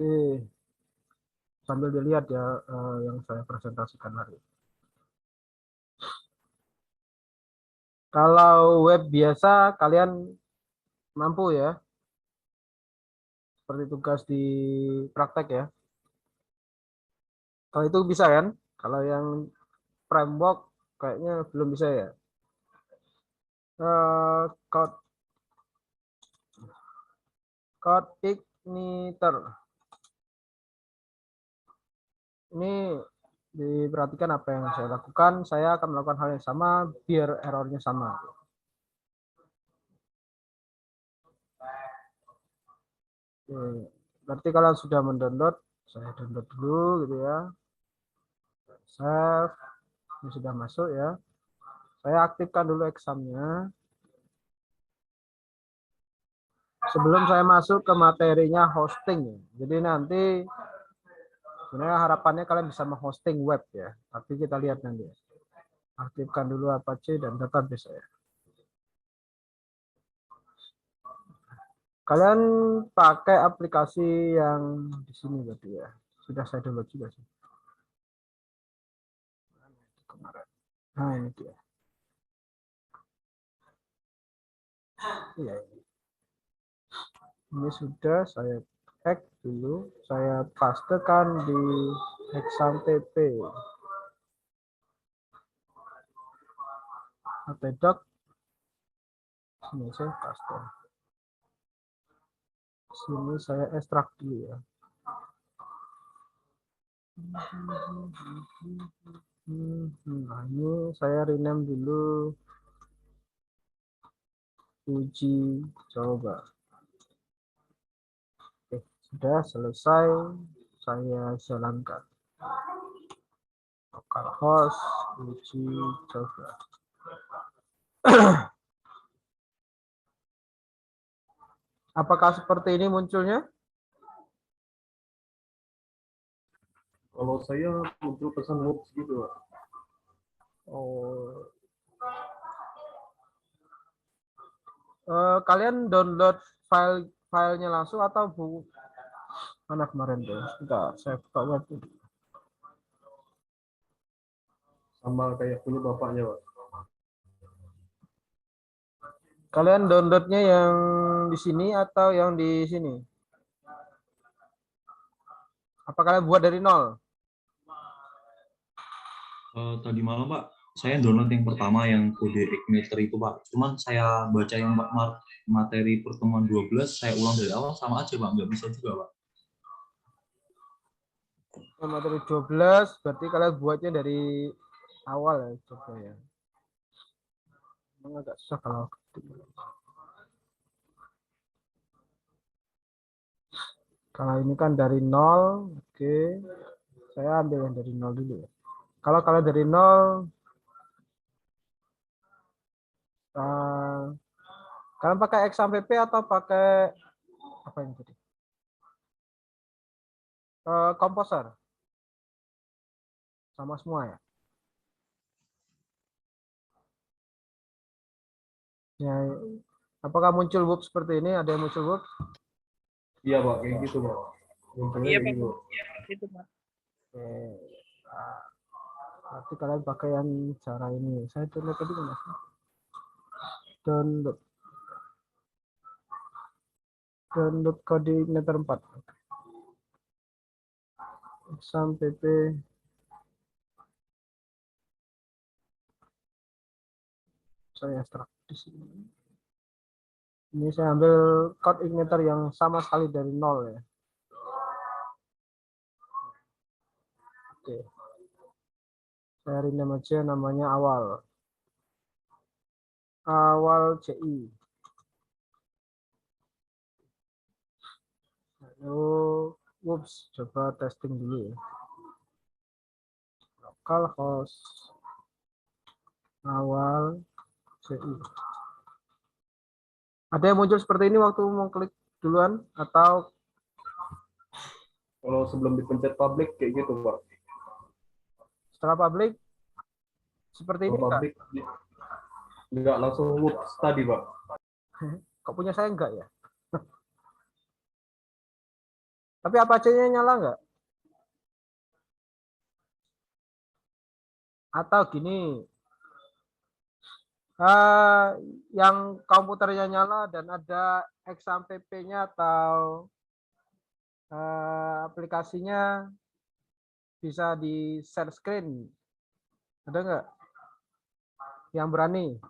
Oke, sambil dilihat ya yang saya presentasikan hari ini. Kalau web biasa kalian mampu ya, seperti tugas di praktek ya. Kalau itu bisa kan? Kalau yang framework kayaknya belum bisa ya. Code igniter ini diperhatikan apa yang saya lakukan. Saya akan melakukan hal yang sama biar errornya sama. Oke. Berarti kalian sudah mendownload, saya download dulu gitu ya. Save, ini sudah masuk ya. Saya aktifkan dulu examnya. Sebelum saya masuk ke materinya hosting. Jadi nanti sebenarnya harapannya kalian bisa menghosting web ya. Tapi kita lihat nanti. Aktifkan dulu Apache dan database saya. Kalian pakai aplikasi yang di sini berarti ya. Sudah saya download juga sih. Kemarin. Nah ini dia. Iya, ini sudah saya hack dulu. Saya pastekan di exam.pp. Htdoc. Sini saya paste. Sini saya ekstrak dulu ya. Nah, ini saya rename dulu uji coba. Oke, sudah selesai. Saya jalankan. Localhost uji coba. Apakah seperti ini munculnya? Kalau saya muncul pesan whoops gitu, Pak. Oh. Kalian download filenya langsung atau mana kemarin tuh? Enggak, saya buka web. Sama kayak punya bapaknya, Pak. Kalian downloadnya yang di sini atau yang di sini? Apa kalian buat dari nol? Tadi malam Pak, saya download yang pertama yang kode igniter itu Pak. Cuman saya baca yang materi pertemuan 12, saya ulang dari awal sama aja Pak, nggak bisa juga Pak. Materi 12, berarti kalian buatnya dari awal ya, coba ya. Memang agak susah kalau ini kan dari nol, oke. Saya ambil yang dari nol dulu ya. Kalau kalian dari nol, kalian pakai exam.pp atau pakai apa ini tadi? Komposer. Sama semua ya. Ya, apakah muncul whoop seperti ini? Ada yang muncul whoop? Iya, Pak, kayak gitu, Pak. Iya, Pak. Gitu. Itu, Pak. Oke. Berarti kalian pakai yang cara ini. Saya download tadi kan? Download kode igniter 4. Exam.pp. Saya ekstrak di sini. Ini saya ambil code igniter yang sama sekali dari nol ya. Oke. Saya rename aja namanya awal. Awal CI. Lalu, whoops, coba testing dulu ya. Localhost awal CI. Ada yang muncul seperti ini waktu mau klik duluan atau Kalau sebelum dipencet publik kayak gitu, Pak. setelah publik seperti ini enggak? Publik enggak langsung whoops tadi, Pak. Kok punya saya enggak ya? Tapi Apache-nya nyala nggak? Atau gini, eh, yang komputernya nyala dan ada XAMPP-nya atau aplikasinya bisa di share screen. Ada nggak yang berani?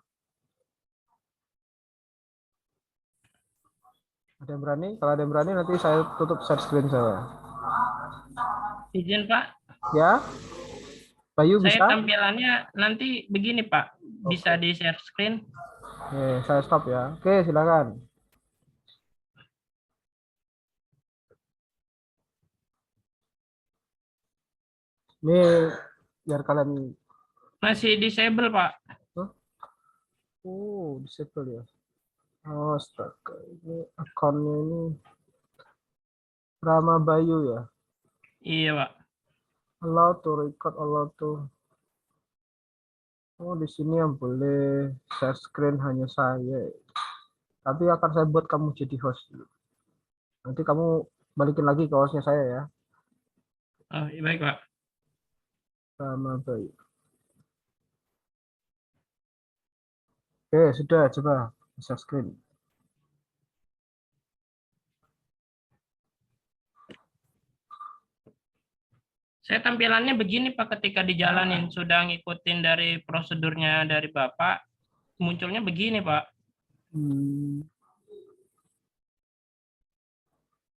Ada yang berani? Kalau ada yang berani nanti saya tutup share screen saya. Izin Pak, Ya, Bayu saya bisa? tampilannya nanti begini Pak, bisa Oke. di share screen. Oke, saya stop ya. Oke, silakan. Ini biar kalian. Masih disable Pak. Huh? Oh, disable ya. Oh, astaga. Ini akunnya ini Rama Bayu ya. Iya Pak. Allow to record, allow to. Oh, di sini yang boleh share screen hanya saya. Tapi akan saya buat kamu jadi host. Nanti kamu balikin lagi ke hostnya saya ya. Oh, iya, baik Pak. Rama Bayu. Oke, sudah. Coba share screen. Saya tampilannya begini Pak, ketika dijalanin sudah ngikutin dari prosedurnya dari Bapak, munculnya begini Pak.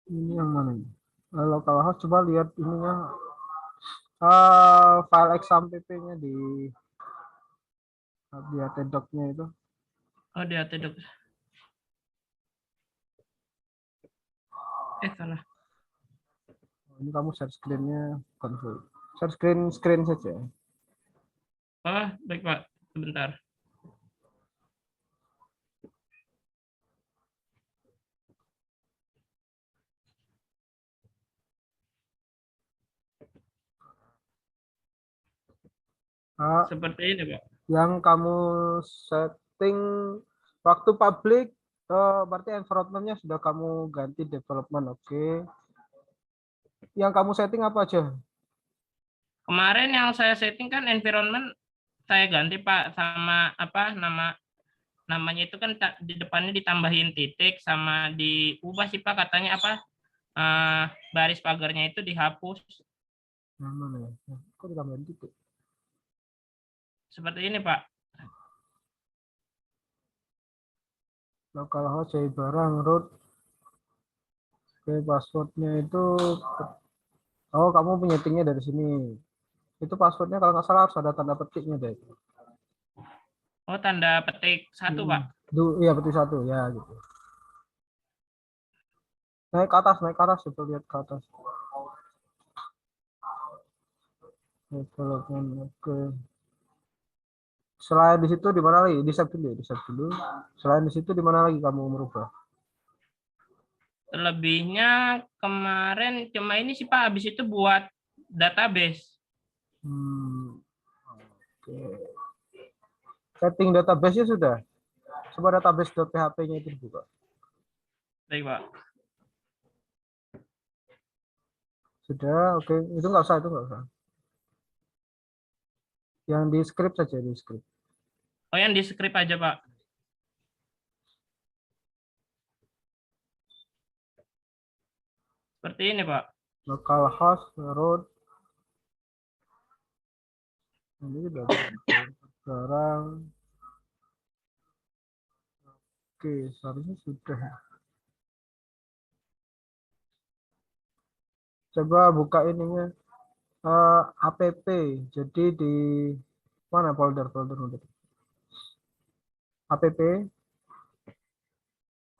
Ini yang mana ini? Local host, coba lihat ininya. File XAMPP-nya di htdoc-nya itu. Oh, di dok. Salah. Ini kamu share screen-nya config. Share screen saja. Oh, baik Pak. Sebentar. Seperti ini Pak. Yang kamu setting waktu public, berarti environment-nya sudah kamu ganti development, oke. Yang kamu setting apa aja? Kemarin yang saya setting kan environment saya ganti Pak, sama apa namanya itu kan di depannya ditambahin titik, sama diubah sih Pak, katanya apa, baris pagarnya itu dihapus. Yang mana ya? Kok ditambahin titik? Seperti ini Pak. Localhost cari barang root. Oke, passwordnya itu. Oh, kamu penyetingnya dari sini. Itu passwordnya kalau nggak salah harus ada tanda petiknya deh. Oh, tanda petik 1 Pak. Iya, petik 1 ya gitu. Naik ke atas, coba lihat ke atas. Development, oke. Selain di situ di mana lagi? Di save dulu, di save dulu. Selain di situ di mana lagi kamu merubah? Lebihnya kemarin cuma ini sih Pak, habis itu buat database. Oke. Setting database-nya sudah. Coba database.php-nya itu dibuka. Baik Pak. Sudah, oke. Itu nggak usah, itu nggak usah. Yang di script saja, di script. Oh, yang di script aja Pak. Seperti ini Pak. Localhost root. Ini sudah sekarang. Oke, seharusnya sudah. Coba buka ininya. App. Jadi di mana folder untuk app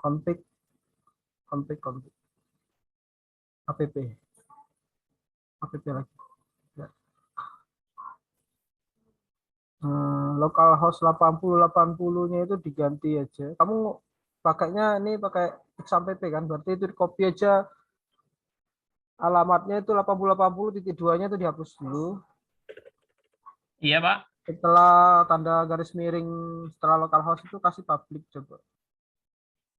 config app lagi ya. Localhost 8080-nya itu diganti aja. Kamu pakainya ini pakai XAMPP kan, berarti itu di copy aja alamatnya itu 8080.2-nya itu dihapus dulu. Iya Pak. Setelah tanda garis miring setelah localhost itu kasih public, coba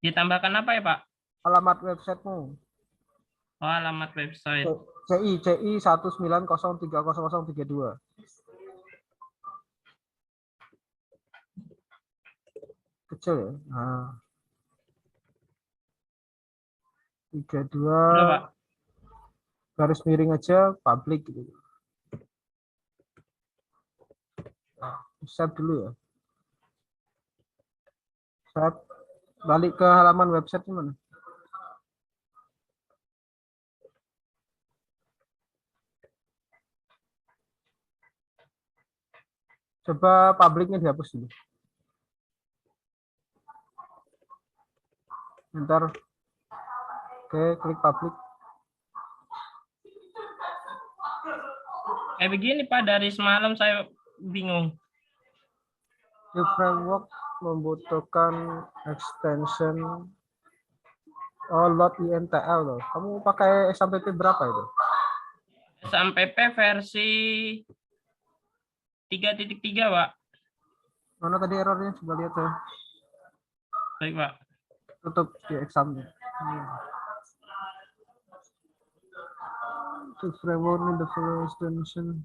Ditambahkan apa ya Pak? alamat websitemu. Oh, alamat website. CI 19030032. Kecil ya. Nah, 32 Udah, Pak. garis miring aja public gitu. Nah, save dulu ya. Save. Balik ke halaman website mana? Coba publiknya dihapus dulu. Ntar, oke, klik publik. Kayak begini, Pak, dari semalam saya bingung. Di framework membutuhkan extension load INTL loh. Kamu pakai SAMPP berapa itu? SAMPP versi 3.3, Pak. Mana tadi errornya? Coba lihat ya. Baik, Pak. Tutup di exam. To framework in the follow extension.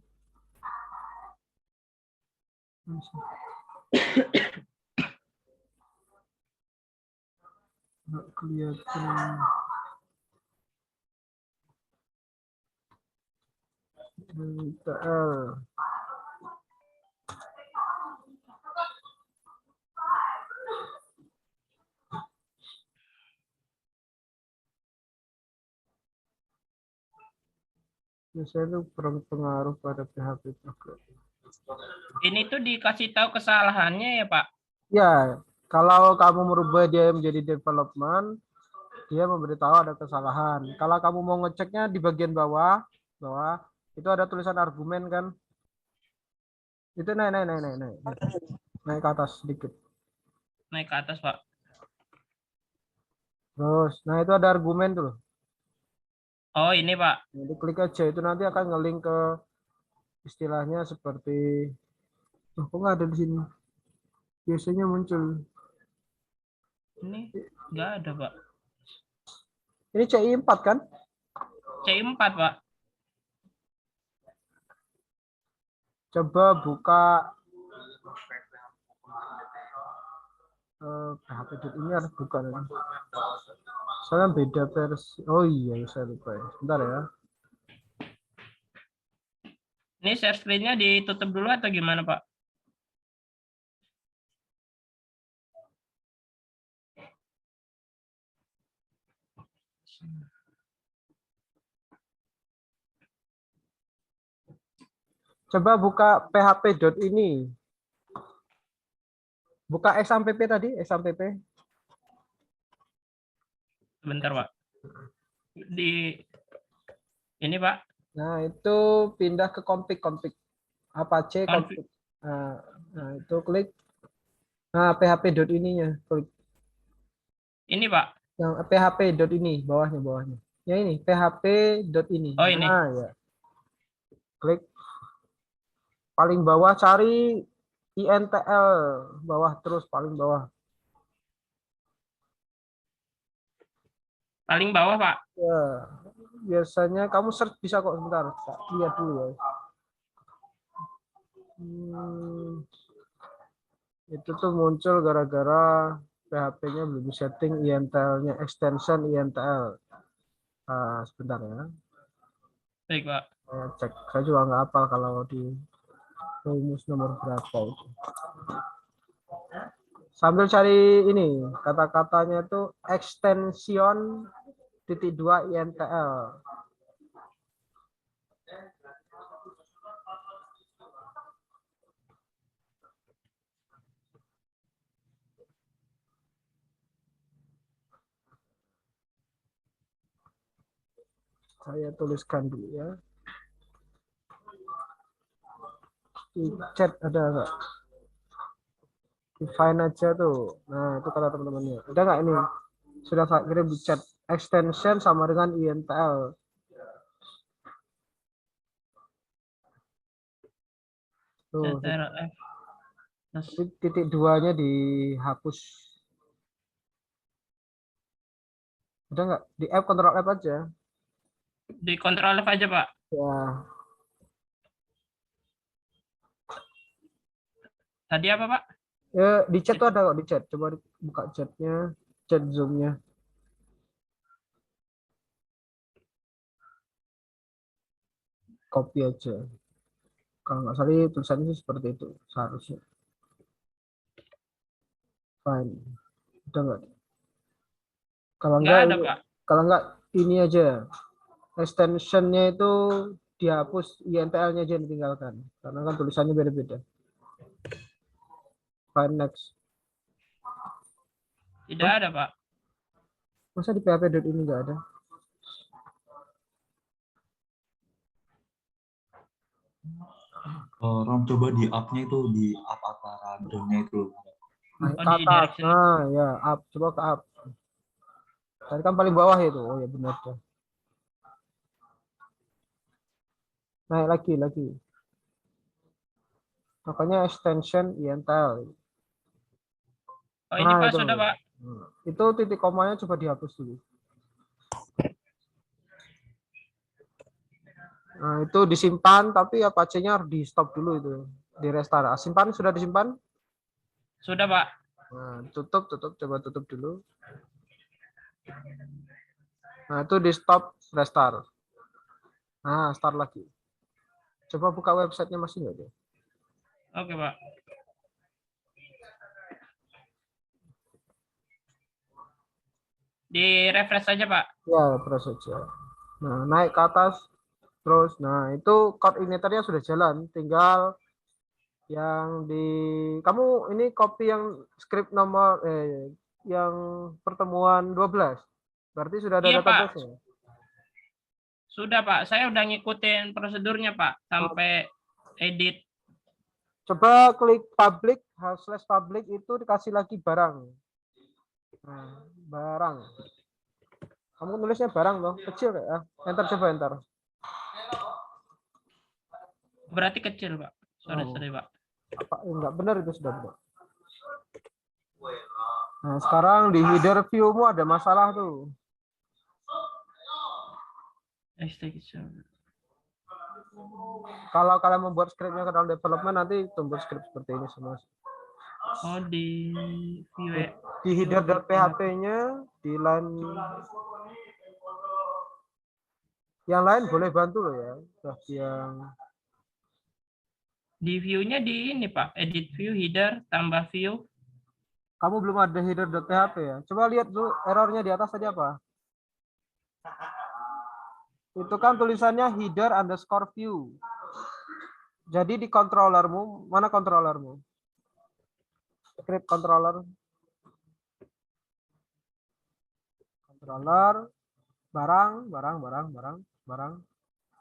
Nggak kelihatan. INTL. Biasanya itu berpengaruh pada PHP juga. Ini tuh dikasih tahu kesalahannya ya, Pak. Ya, kalau kamu merubah dia menjadi development, dia memberitahu ada kesalahan. Kalau kamu mau ngeceknya di bagian bawah, itu ada tulisan argumen kan? Itu naik ke atas sedikit. Naik ke atas, Pak. Terus, nah itu ada argumen tuh. Oh, ini, Pak. Jadi klik aja itu nanti akan ngelink ke istilahnya seperti, oh, kok nggak ada di sini? Biasanya muncul. Ini nggak ada, Pak. Ini CI 4 kan? C4, Pak. Coba buka PHP ini harus buka nanti. Soalnya beda versi. Oh iya, saya lupa ya. Sebentar ya. Ini share screen-nya ditutup dulu atau gimana, Pak? Coba buka php.ini. Buka XAMPP tadi, XAMPP. Bentar, Pak. Di ini, Pak. Nah, itu pindah ke config. Apache config. Nah, itu klik. Nah, php.ininya klik. Ini, Pak. Yang php.ini, bawahnya. Ya ini, php.ini. Oh, ini. Nah, ya. Klik. Paling bawah cari INTL, bawah terus paling bawah. Paling bawah, Pak. Ya, biasanya kamu search bisa kok, sebentar. Lihat dulu ya. Itu tuh muncul gara-gara PHP-nya belum setting INTL-nya, extension INTL. Sebentar ya. Baik, Pak. Saya cek. Saya juga nggak hafal kalau di rumus nomor berapa itu. Sambil cari ini, kata-katanya itu extension .2 INTL. Saya tuliskan dulu ya. Di chat ada nggak? Define aja tuh. Nah, itu kata teman-temannya. Ada nggak ini? Sudah saya kirim di chat. Extension sama dengan INTL. Tuh, CTRL-F. titik duanya dihapus. Udah nggak? Di F, Ctrl F aja. Di Ctrl F aja, Pak. Ya, Tadi apa, Pak? ya di chat tuh ada kok di chat. Coba buka chatnya, chat Zoom-nya. Copy aja. Kalau nggak salah tulisannya sih seperti itu seharusnya. Fine. Udah nggak? Kalau Nggak nggak ada, ini, Pak. kalau nggak ini aja. Extensionnya itu dihapus, INTL-nya aja yang ditinggalkan. Karena kan tulisannya beda-beda. Fine, next. Tidak ada, Pak. Masa di PHP ini nggak ada? Rom, coba di up-nya itu, di up antara down-nya itu. Nah, Oh, ke di atas. direction. Nah, ya, up. Coba ke up. Tadi kan paling bawah itu. Oh ya benar tuh. Naik lagi. Makanya extension INTL. Oh, ini, Nah, Pak, itu. sudah, Pak. Itu titik komanya coba dihapus dulu. Nah, itu disimpan tapi Apache-nya harus di stop dulu itu. Di restart. Simpan, sudah disimpan? Sudah, Pak. Nah, tutup, coba tutup dulu. Nah, itu di stop, restart. Nah, start lagi. Coba buka websitenya masih nggak dia? Oke, Pak. Di refresh saja, Pak. Ya, terus saja. Nah, naik ke atas. Terus, nah itu koordinatornya sudah jalan. Tinggal yang di... Kamu ini copy yang script nomor... yang pertemuan 12. Berarti sudah ada Iya, Pak. database-nya. Sudah, Pak. Saya udah ngikutin prosedurnya, Pak. Sampai edit. Coba klik public, /public itu dikasih lagi barang. Nah, barang. Kamu nulisnya barang loh, kecil ya. Enter, coba enter. Berarti kecil, Pak. Sorry, Oh. Pak. Apa? Enggak benar itu sudah benar. Nah, sekarang di header view-mu ada masalah tuh. Kalau kalian membuat skripnya ke dalam development nanti tumbuh skrip seperti ini semua. Oh, di view. Di header.php-nya di line yang lain boleh bantu loh ya. Yang di view-nya di ini, Pak. Edit view, header, tambah view. kamu belum ada header.php ya. Coba lihat dulu errornya di atas tadi apa. Itu kan tulisannya header_view. Jadi di controllermu, mana controllermu? Script controller. Controller, barang.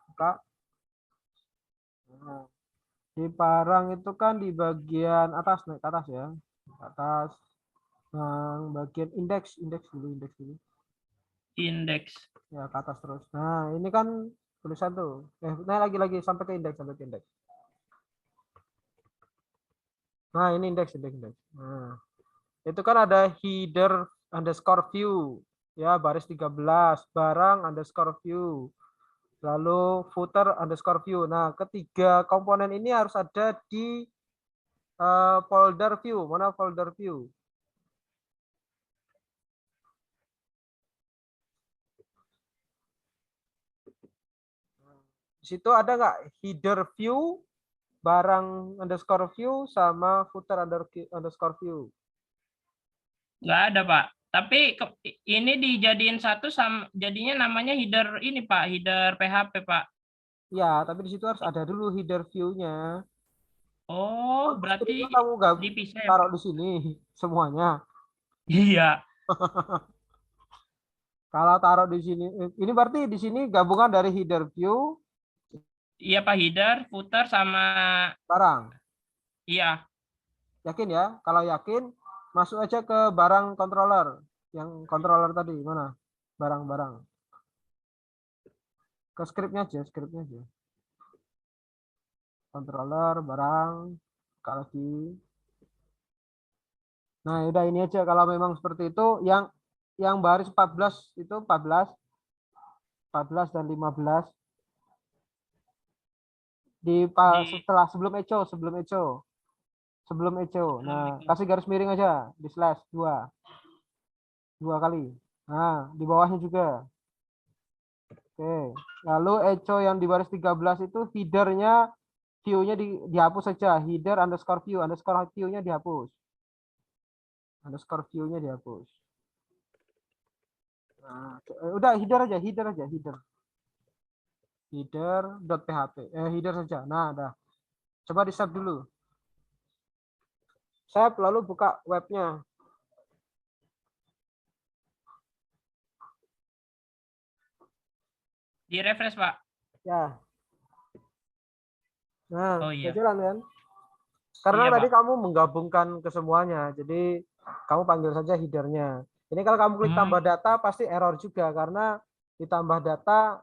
Buka. Nah, di barang itu kan di bagian atas, naik ke atas ya. Atas. Nah, bagian indeks dulu. Index. Ya, ke atas terus. Nah, ini kan tulisan tuh. Naik lagi sampai ke indeks. Nah, ini indeks. Nah, itu kan ada header_view. Ya, baris 13. Barang_view. Lalu footer_view. Nah, ketiga komponen ini harus ada di folder view. Mana folder view? Di situ ada nggak header view, barang_view, sama footer_view? Nggak ada, Pak. Tapi ini dijadiin satu sama jadinya namanya header ini, Pak. Header PHP, Pak. Ya, tapi di situ harus ada dulu header view-nya. Oh, berarti Kamu nggak dipisah ya, taruh Pak? di sini semuanya. Iya. Kalau taruh di sini, ini berarti di sini gabungan dari header view, Iya, Pak. Header, footer, sama barang. iya. Yakin ya? Kalau yakin, masuk aja ke barang controller. Yang controller tadi, mana? Barang. Ke scriptnya aja. Controller, barang, buka lagi. Nah, udah ini aja. Kalau memang seperti itu, yang baris 14 itu 14. 14 dan 15 setelah sebelum echo. Nah, kasih garis miring aja di slash 2 kali. Nah, di bawahnya juga. Oke. Lalu echo yang di baris 13 itu headernya view-nya dihapus saja. Header underscore view-nya dihapus. Underscore view-nya dihapus. Nah, udah header aja. Header.php. Header saja. Nah, dah. Coba di save dulu. Save lalu buka webnya. Di refresh, Pak. Ya. Nah, Oh iya. jalan kan? Karena Iya, tadi Pak. kamu menggabungkan ke semuanya. Jadi kamu panggil saja headernya. Ini kalau kamu klik tambah data pasti error juga karena ditambah data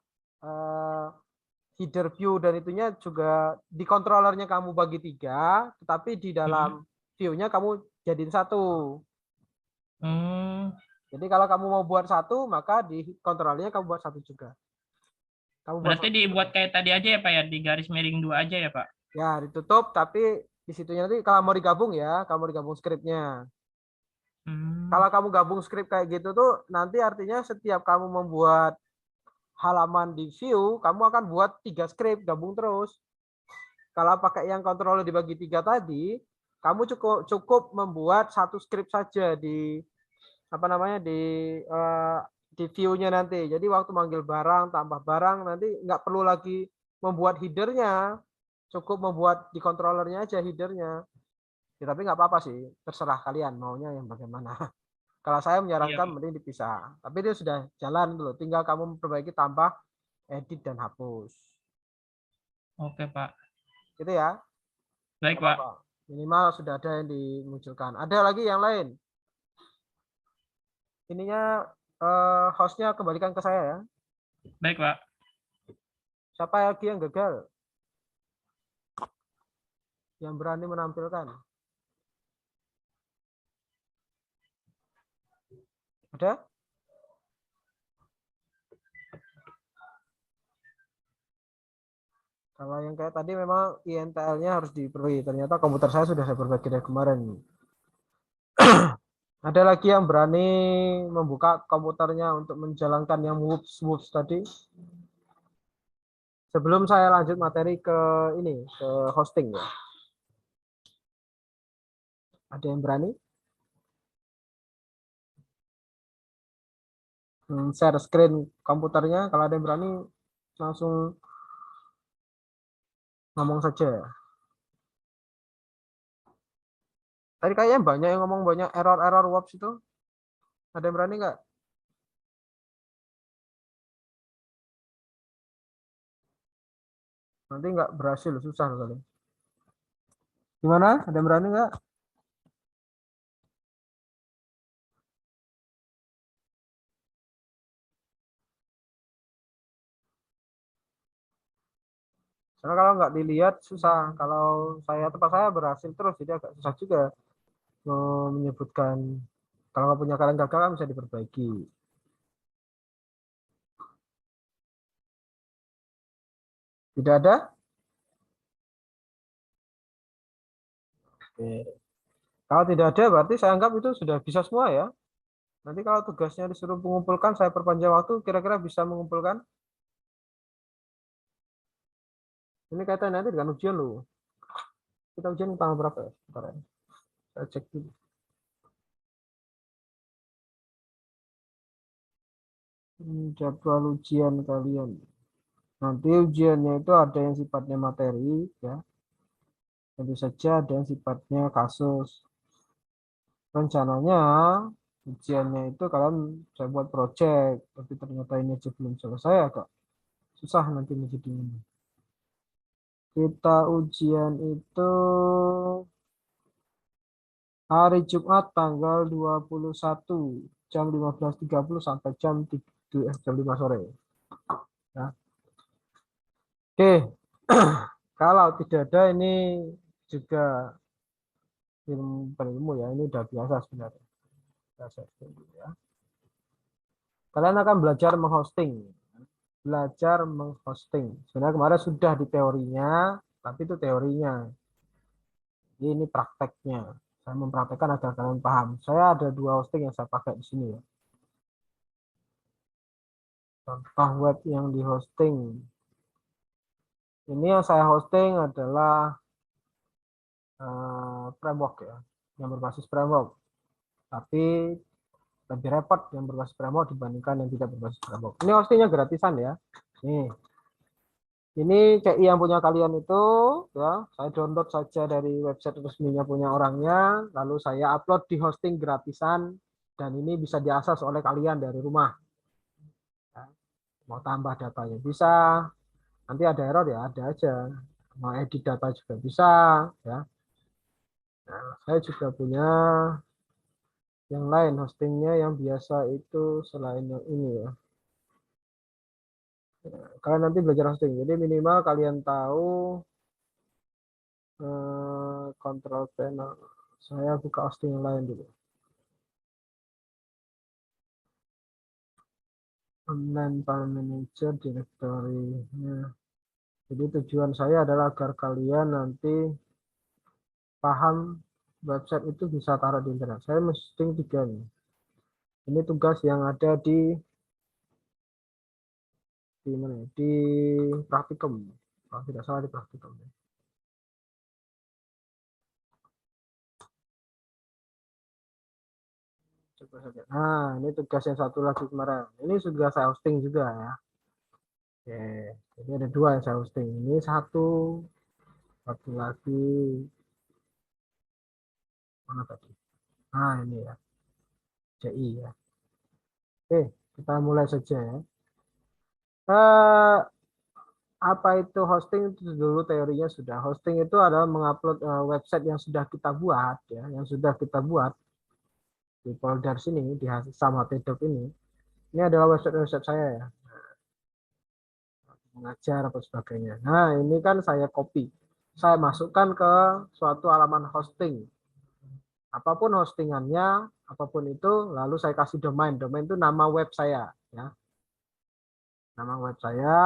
header view dan itunya juga di controllernya kamu bagi 3, tetapi di dalam view-nya kamu jadiin 1. Jadi kalau kamu mau buat 1, maka di controllernya kamu buat 1 juga. Berarti dibuat kayak tadi aja ya, Pak ya, di garis miring 2 aja ya, Pak. Ya, ditutup tapi di situnya nanti kalau mau digabung ya, kamu digabung skripnya. Kalau kamu gabung skrip kayak gitu tuh nanti artinya setiap kamu membuat halaman di view, kamu akan buat 3 skrip gabung terus. Kalau pakai yang controller dibagi 3 tadi, kamu cukup membuat 1 skrip saja di di view-nya nanti. Jadi waktu manggil barang, tambah barang nanti nggak perlu lagi membuat headernya, cukup membuat di controllernya aja headernya. Ya, tapi nggak apa-apa sih, terserah kalian maunya yang bagaimana. Kalau saya menyarankan mending dipisah. Tapi itu sudah jalan dulu, tinggal kamu memperbaiki, tambah, edit dan hapus. Oke, Pak. Gitu ya. Baik, Pak. Minimal sudah ada yang dimunculkan. Ada lagi yang lain. Ininya hostnya kembalikan ke saya ya. Baik, Pak. Siapa lagi yang gagal? Yang berani menampilkan? Ada? Kalau yang kayak tadi memang INTL-nya harus diperbaiki. Ternyata komputer saya sudah saya perbaiki dari kemarin. Ada lagi yang berani membuka komputernya untuk menjalankan yang whoops tadi? Sebelum saya lanjut materi ke hosting ya. Ada yang berani? Share screen komputernya. Kalau ada yang berani langsung ngomong saja. Tadi kayaknya banyak yang ngomong banyak error whoops itu. Ada yang berani nggak? Nanti nggak berhasil, susah kali. Gimana? Ada yang berani nggak? Karena kalau nggak dilihat susah. Kalau tempat saya berhasil terus, jadi agak susah juga menyebutkan. Kalau nggak punya kalian gagal kan bisa diperbaiki. Tidak ada? Oke. Kalau tidak ada berarti saya anggap itu sudah bisa semua ya. Nanti kalau tugasnya disuruh mengumpulkan, saya perpanjang waktu, kira-kira bisa mengumpulkan. Ini kaitan nanti dengan ujian loh. Kita ujian tanggal berapa ya? Bentar ya. Saya cek dulu. Jadwal ujian kalian. Nanti ujiannya itu ada yang sifatnya materi, ya. Tentu saja ada yang sifatnya kasus. Rencananya ujiannya itu kalian saya buat project, tapi ternyata ini aja belum selesai, agak susah nanti menjadinya. Kita ujian itu hari Jumat tanggal 21 jam 15.30 sampai jam 5 sore. Ya. Oke, kalau tidak ada ini juga ilmu ya, ini udah biasa sebenarnya. Ya. Kalian akan belajar menghosting. belajar menghosting. Sebenarnya kemarin sudah di teorinya, tapi itu teorinya. Jadi ini prakteknya. Saya mempraktekkan agar kalian paham. Saya ada 2 hosting yang saya pakai di sini ya. Contoh web yang di hosting. Ini yang saya hosting adalah framework ya, yang berbasis framework. Tapi lebih repot yang berbasis framework dibandingkan yang tidak berbasis framework. Ini hostingnya gratisan ya. Nih, ini CI yang punya kalian itu ya, saya download saja dari website resminya punya orangnya, lalu saya upload di hosting gratisan dan ini bisa diakses oleh kalian dari rumah. Ya, mau tambah datanya bisa, nanti ada error ya ada aja. Mau edit data juga bisa ya. Nah, saya juga punya yang lain hostingnya yang biasa itu selain yang ini ya. Kalian nanti belajar hosting, jadi minimal kalian tahu control panel. Saya buka hosting yang lain dulu. Online file manager directory. Nah, jadi tujuan saya adalah agar kalian nanti paham website itu bisa taruh di internet. Saya hosting 3 nih. Ini tugas yang ada di mana? Di praktikum. Kalau tidak salah di praktikum. Coba saja. Nah, ini tugas yang satu lagi kemarin. Ini sudah saya hosting juga ya. Oke, jadi ada 2 yang saya hosting. Ini satu lagi. Mana tadi? Nah, ini ya. CI ya. Oke, kita mulai saja ya. Apa itu hosting? Itu dulu teorinya sudah. Hosting itu adalah mengupload website yang sudah kita buat ya, yang sudah kita buat di folder sini di sama TDOC ini. Ini adalah website saya ya. Mengajar atau sebagainya. Nah, ini kan saya copy. Saya masukkan ke suatu halaman hosting. Apapun hostingannya, apapun itu, lalu saya kasih domain. Domain itu nama web saya ya. Nama web saya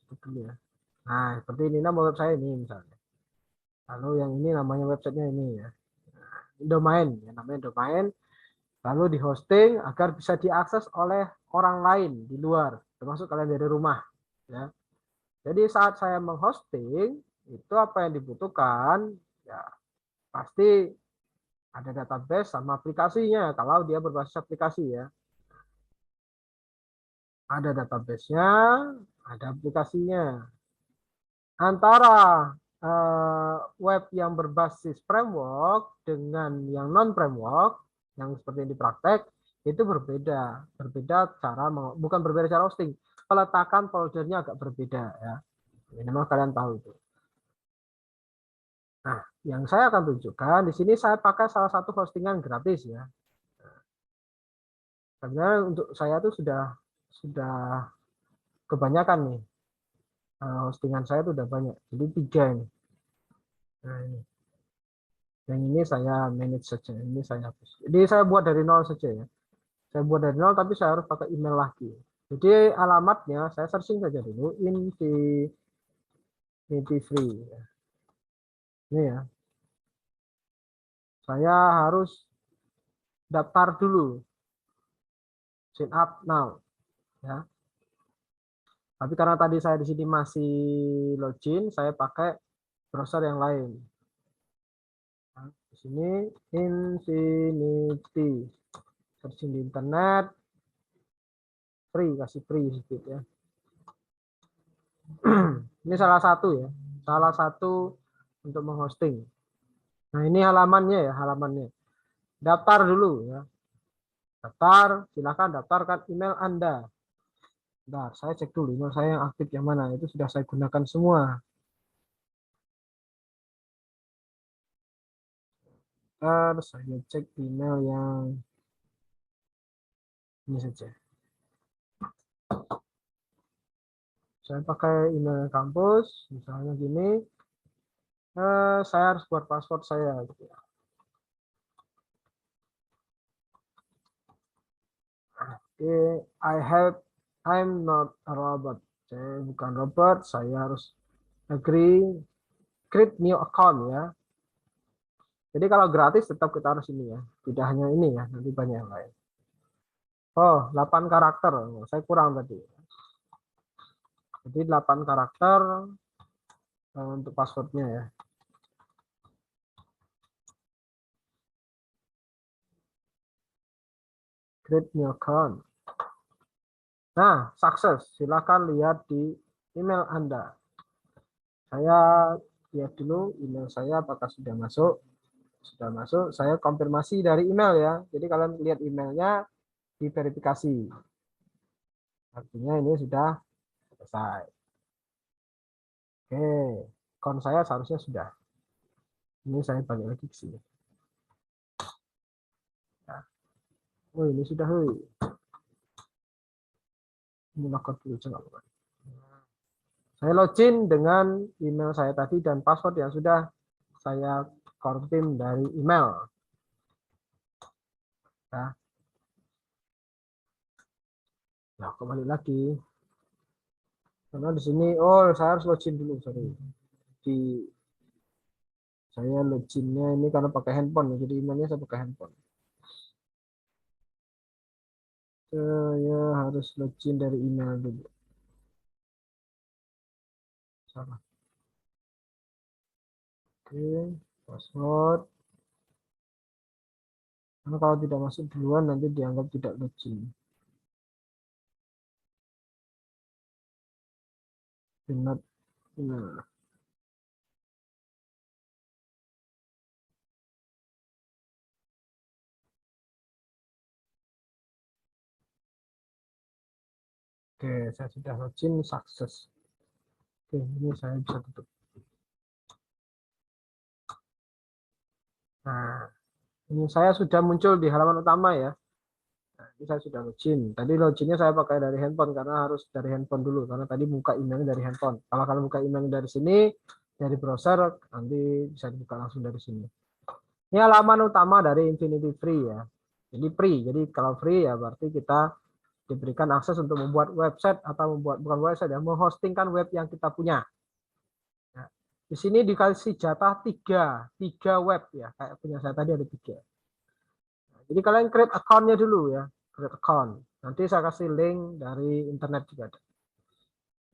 tutup dulu ya. Nah, seperti ini nama web saya ini misalnya. Lalu yang ini namanya websitenya ini ya. Domain, ya, namanya domain. Lalu di hosting agar bisa diakses oleh orang lain di luar, termasuk kalian dari rumah. Ya. Jadi saat saya menghosting, itu apa yang dibutuhkan? Ya, pasti ada database sama aplikasinya, kalau dia berbasis aplikasi ya. Ada database-nya, ada aplikasinya. Antara web yang berbasis framework dengan yang non framework yang seperti yang di praktek itu berbeda cara, bukan berbeda cara hosting, peletakan foldernya agak berbeda ya, minimal kalian tahu itu. Nah, yang saya akan tunjukkan di sini saya pakai salah satu hostingan gratis ya. Sebenarnya untuk saya tuh sudah kebanyakan nih, hostingan saya tuh udah banyak, jadi 3 ini. Nah, ini. Yang ini saya manage saja, ini saya hapus. Jadi saya buat dari nol saja ya. Saya buat dari nol, tapi saya harus pakai email lagi. Jadi alamatnya saya searching saja dulu, Infinity Free. Ini ya. Saya harus daftar dulu, sign up now, ya. Tapi karena tadi saya di sini masih login, saya pakai browser yang lain. Nah, di sini Infinity, searching di internet, free, kasih free sedikit ya. Ini salah satu ya, salah satu untuk menghosting. Nah, ini halamannya ya, halamannya. Daftar dulu ya. Daftar, silakan daftarkan email Anda. Bentar, saya cek dulu email saya yang aktif yang mana. Itu sudah saya gunakan semua. Bentar, saya cek email yang ini saja. Saya pakai email kampus, misalnya gini. Saya harus buat password saya. Gitu ya. I have I'm not a robot. Saya bukan robot, saya harus agree, create new account ya. Jadi kalau gratis tetap kita harus ini ya, tidak hanya ini ya, nanti banyak yang lain. Oh, 8 karakter, saya kurang tadi. Jadi 8 karakter untuk passwordnya ya. Create new account. Nah, sukses. Silakan lihat di email Anda. Saya lihat dulu email saya apakah sudah masuk. Sudah masuk, saya konfirmasi dari email ya. Jadi kalian lihat emailnya, diverifikasi. Artinya ini sudah selesai. Oke, akun saya seharusnya sudah. Ini saya balik lagi ke sini. Oh, ini sudah. Ini login dulu, jangan lupa. Saya login dengan email saya tadi dan password yang sudah saya confirm dari email. Nah, kembali lagi. Karena di sini, oh saya harus login dulu, sorry. Saya loginnya ini karena pakai handphone, jadi emailnya saya pakai handphone. Saya harus login dari email dulu. Salah. Oke, password. Karena kalau tidak masuk duluan nanti dianggap tidak login. Not email. Oke, saya sudah login, sukses. Oke, ini saya bisa tutup. Nah, ini saya sudah muncul di halaman utama ya. Nah, ini saya sudah login. Tadi loginnya saya pakai dari handphone karena harus dari handphone dulu. Karena tadi buka emailnya dari handphone. Kalau kalian buka emailnya dari sini, dari browser, nanti bisa dibuka langsung dari sini. Ini halaman utama dari Infinity Free ya. Jadi free. Jadi kalau free ya berarti kita diberikan akses untuk membuat website atau membuat bukan website ya, menghostingkan web yang kita punya. Nah, di sini dikasih jatah tiga web ya, kayak punya saya tadi ada 3. Nah, jadi kalian create account-nya dulu ya, create account. Nanti saya kasih link dari internet juga ada.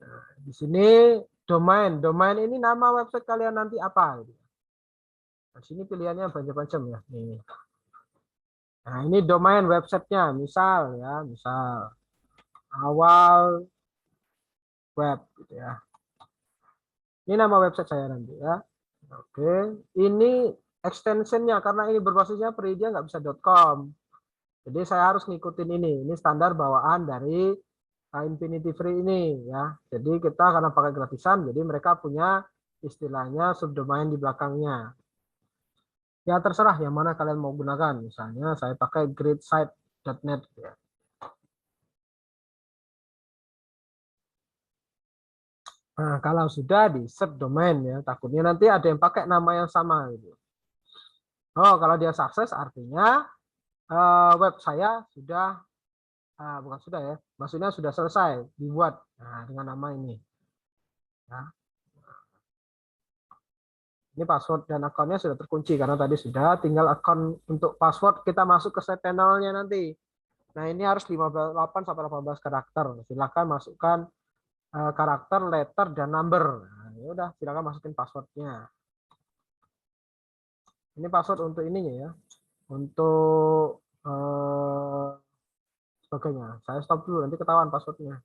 Nah, di sini domain ini nama website kalian nanti apa? Nah, di sini pilihannya macam-macam ya. Nih. Nah, ini domain websitenya, misal awal web gitu ya. Ini nama website saya nanti ya. Oke, ini extensionnya karena ini berbasisnya free dia nggak bisa .com. Jadi saya harus ngikutin ini. Ini standar bawaan dari Infinity Free ini ya. Jadi kita karena pakai gratisan, jadi mereka punya istilahnya subdomain di belakangnya. Ya terserah yang mana kalian mau gunakan. Misalnya saya pakai greatsite.net ya. Nah, kalau sudah di subdomain ya, takutnya nanti ada yang pakai nama yang sama gitu. Oh, kalau dia sukses artinya web saya sudah bukan sudah ya, maksudnya sudah selesai dibuat dengan nama ini. Ya. Ini password dan akunnya sudah terkunci karena tadi sudah tinggal akun untuk password kita masuk ke set panelnya nanti. Nah, ini harus 8 sampai 18 karakter. Silakan masukkan karakter, letter dan number. Nah, ya udah, silakan masukin passwordnya. Ini password untuk ininya ya. Untuk sebagainya. Saya stop dulu nanti ketahuan passwordnya.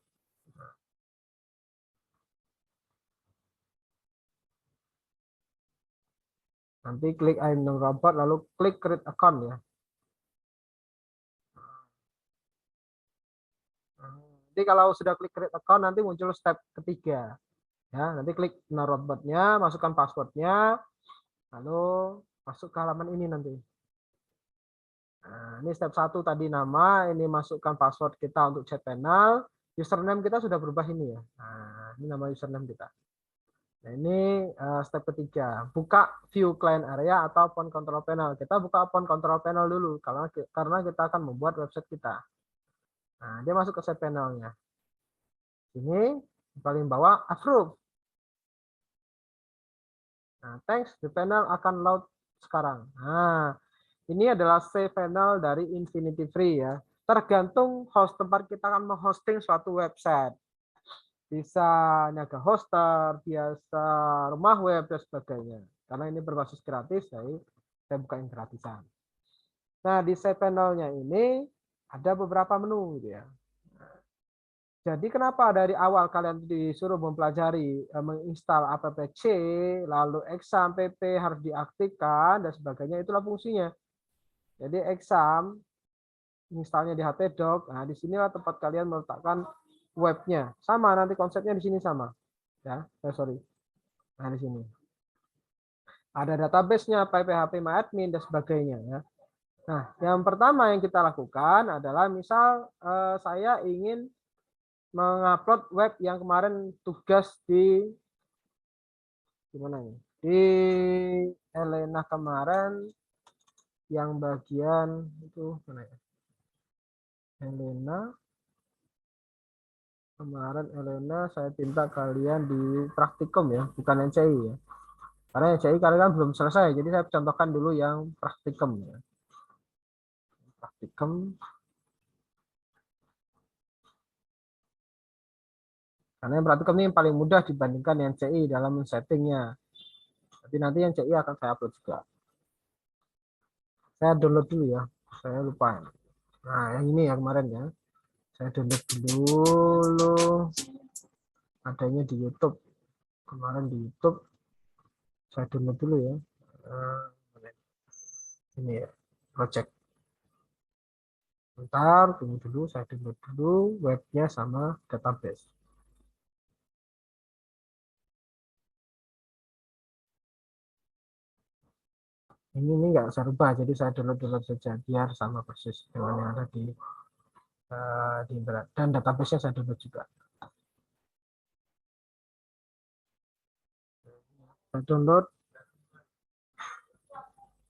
Nanti klik I'm no robot lalu klik create account ya. Nanti kalau sudah klik create account nanti muncul step ketiga. Ya, nanti klik no robotnya, masukkan passwordnya, lalu masuk ke halaman ini nanti. Nah, ini step 1 tadi nama, ini masukkan password kita untuk chat panel, username kita sudah berubah ini ya. Nah, ini nama username kita. Nah, ini step ketiga, buka view client area atau phone control panel. Kita buka phone control panel dulu karena kita akan membuat website kita. Nah, dia masuk ke set panelnya. Ini paling bawah approve. Nah, thanks, the panel akan load sekarang. Nah, ini adalah save panel dari Infinity Free ya. Tergantung host tempat kita akan menghosting suatu website. Bisa niaga hoster, biasa rumah web dan sebagainya. Karena ini berbasis gratis, jadi saya buka yang gratisan. Nah, di save panelnya ini ada beberapa menu gitu ya. Jadi kenapa dari awal kalian disuruh mempelajari menginstal app-c, lalu exam pp harus diaktifkan dan sebagainya, itulah fungsinya. Jadi exam instalnya di htdoc, nah di sinilah tempat kalian meletakkan webnya. Sama nanti konsepnya di sini sama. Ya, sorry. Nah di sini ada database-nya, phpMyAdmin dan sebagainya ya. Nah, yang pertama yang kita lakukan adalah misal saya ingin mengupload web yang kemarin tugas di gimana ya? Di Elena kemarin yang bagian itu mana ya? Elena saya minta kalian di praktikum ya, bukan NCI ya. Karena NCI kalian kan belum selesai, jadi saya contohkan dulu yang praktikum ya. Praktikum. Karena yang praktikum ini yang paling mudah dibandingkan yang CI dalam settingnya. Tapi nanti yang CI akan saya upload juga. Saya download dulu ya. Saya lupa. Nah, yang ini ya kemarin ya. Saya download dulu. Adanya di YouTube. Kemarin di YouTube. Saya download dulu ya. Ini ya. Project. Bentar, tunggu dulu. Saya download dulu webnya sama database. Ini nggak saya rubah, jadi saya download saja biar sama persis dengan yang ada di internet, dan database-nya saya download juga. Saya download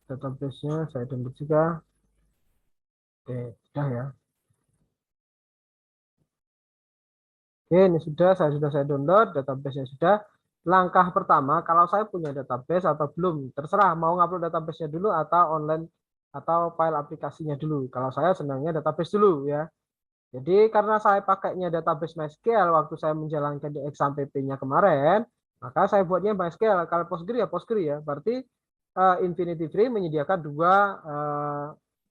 database-nya, saya download juga. Oke, sudah ya. Oke, ini sudah saya download database-nya sudah. Langkah pertama, kalau saya punya database atau belum, terserah mau ngupload database-nya dulu atau online atau file aplikasinya dulu. Kalau saya senangnya database dulu ya. Jadi karena saya pakainya database MySQL waktu saya menjalankan di exam PP-nya kemarin, maka saya buatnya MySQL. Kalau Postgre ya Postgre ya. Berarti Infinity Free menyediakan dua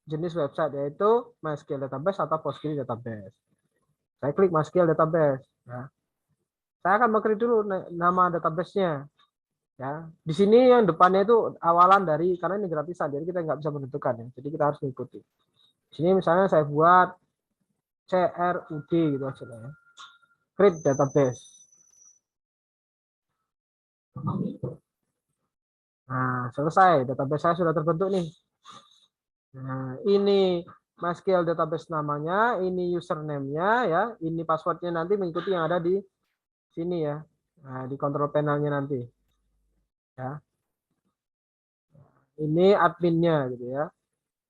jenis website, yaitu MySQL database atau Postgre database. Saya klik MySQL database. Ya. Saya akan mengklik dulu nama database-nya. Ya, di sini yang depannya itu awalan dari, karena ini gratisan, jadi kita nggak bisa menentukan ya. Jadi kita harus mengikuti. Di sini misalnya saya buat CRUD gitu aja ya. Create database. Nah, selesai. Database saya sudah terbentuk nih. Nah, ini MySQL database namanya, ini username-nya ya, ini password-nya nanti mengikuti yang ada di sini ya. Nah, di control panel-nya nanti. Ya. Ini adminnya gitu ya.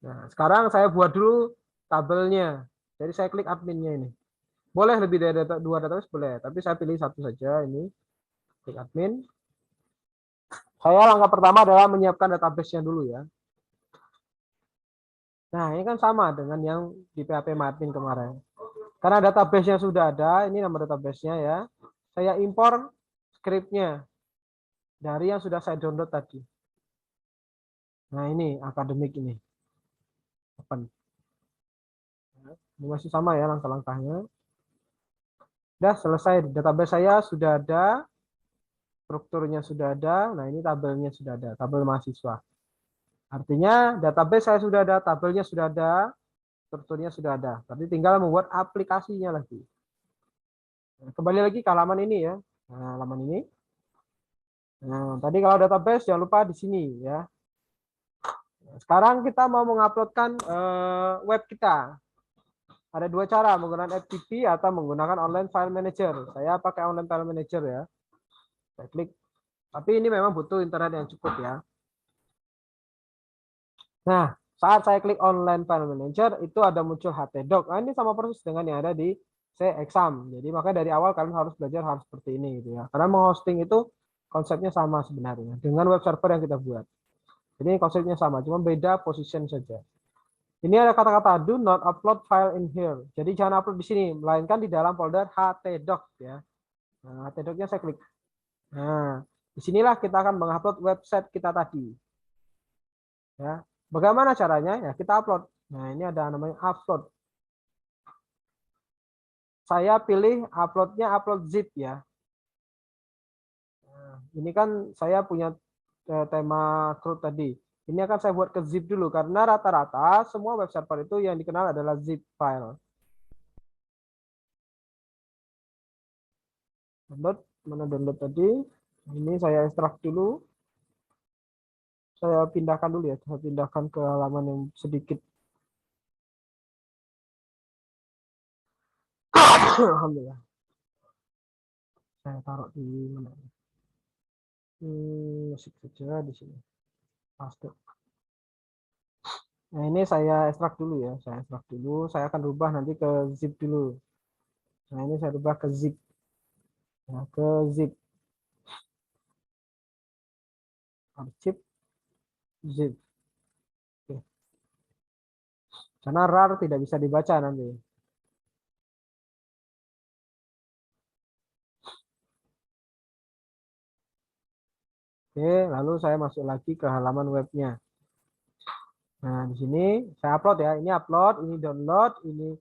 Nah, sekarang saya buat dulu tabelnya. Jadi saya klik adminnya ini. Boleh lebih dari dua database boleh, tapi saya pilih satu saja ini. Klik admin. Saya langkah pertama adalah menyiapkan database-nya dulu ya. Nah, ini kan sama dengan yang di phpMyAdmin kemarin. Karena database-nya sudah ada, ini nama database-nya ya. Saya impor script-nya dari yang sudah saya download tadi. Nah, ini akademik ini. Open. Ini masih sama ya langkah-langkahnya. Sudah selesai, database saya sudah ada, strukturnya sudah ada. Nah, ini tabelnya sudah ada, tabel mahasiswa. Artinya database saya sudah ada, tabelnya sudah ada, strukturnya sudah ada. Tapi tinggal membuat aplikasinya lagi. Nah, kembali lagi ke halaman ini ya. Nah, halaman ini. Nah, tadi kalau database jangan lupa di sini ya. Sekarang kita mau menguploadkan web kita. Ada dua cara, menggunakan FTP atau menggunakan online file manager. Saya pakai online file manager ya. Saya klik. Tapi ini memang butuh internet yang cukup ya. Nah, saat saya klik online file manager, itu ada muncul htdoc. Nah, ini sama persis dengan yang ada di exam. Jadi makanya dari awal kalian harus belajar harus seperti ini gitu ya. Karena menghosting itu konsepnya sama sebenarnya dengan web server yang kita buat. Jadi konsepnya sama, cuma beda position saja. Ini ada kata-kata do not upload file in here. Jadi jangan upload di sini, melainkan di dalam folder htdoc ya. Nah, htdoc-nya saya klik. Nah, disinilah kita akan mengupload website kita tadi. Ya, bagaimana caranya? Ya kita upload. Nah, ini ada namanya upload. Saya pilih uploadnya upload zip ya. Nah, ini kan saya punya tema CRUD tadi. Ini akan saya buat ke zip dulu karena rata-rata semua web server itu yang dikenal adalah zip file. Download, mana download tadi? Ini saya ekstrak dulu. Saya pindahkan dulu ya. Saya pindahkan ke halaman yang sedikit. Alhamdulillah. Saya taruh di mana? Musik saja di sini. Paste. Nah ini saya ekstrak dulu ya. Saya ekstrak dulu. Saya akan rubah nanti ke zip dulu. Nah ini saya rubah ke zip. Nah, ke zip. Arsip. Zip. Oke. Karena RAR tidak bisa dibaca nanti. Oke, lalu saya masuk lagi ke halaman webnya. Nah, di sini saya upload ya. Ini upload, ini download, ini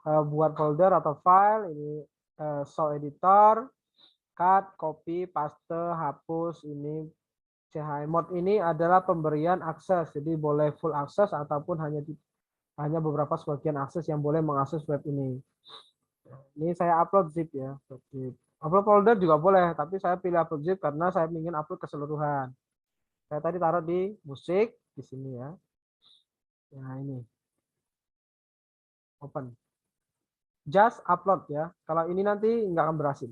buat folder atau file, ini show editor, cut, copy, paste, hapus, ini chmod ini adalah pemberian akses. Jadi boleh full akses ataupun hanya beberapa sebagian akses yang boleh mengakses web ini. Ini saya upload zip ya. Upload folder juga boleh, tapi saya pilih upload zip karena saya ingin upload keseluruhan. Saya tadi taruh di musik di sini ya. Nah ini open. Just upload ya. Kalau ini nanti nggak akan berhasil.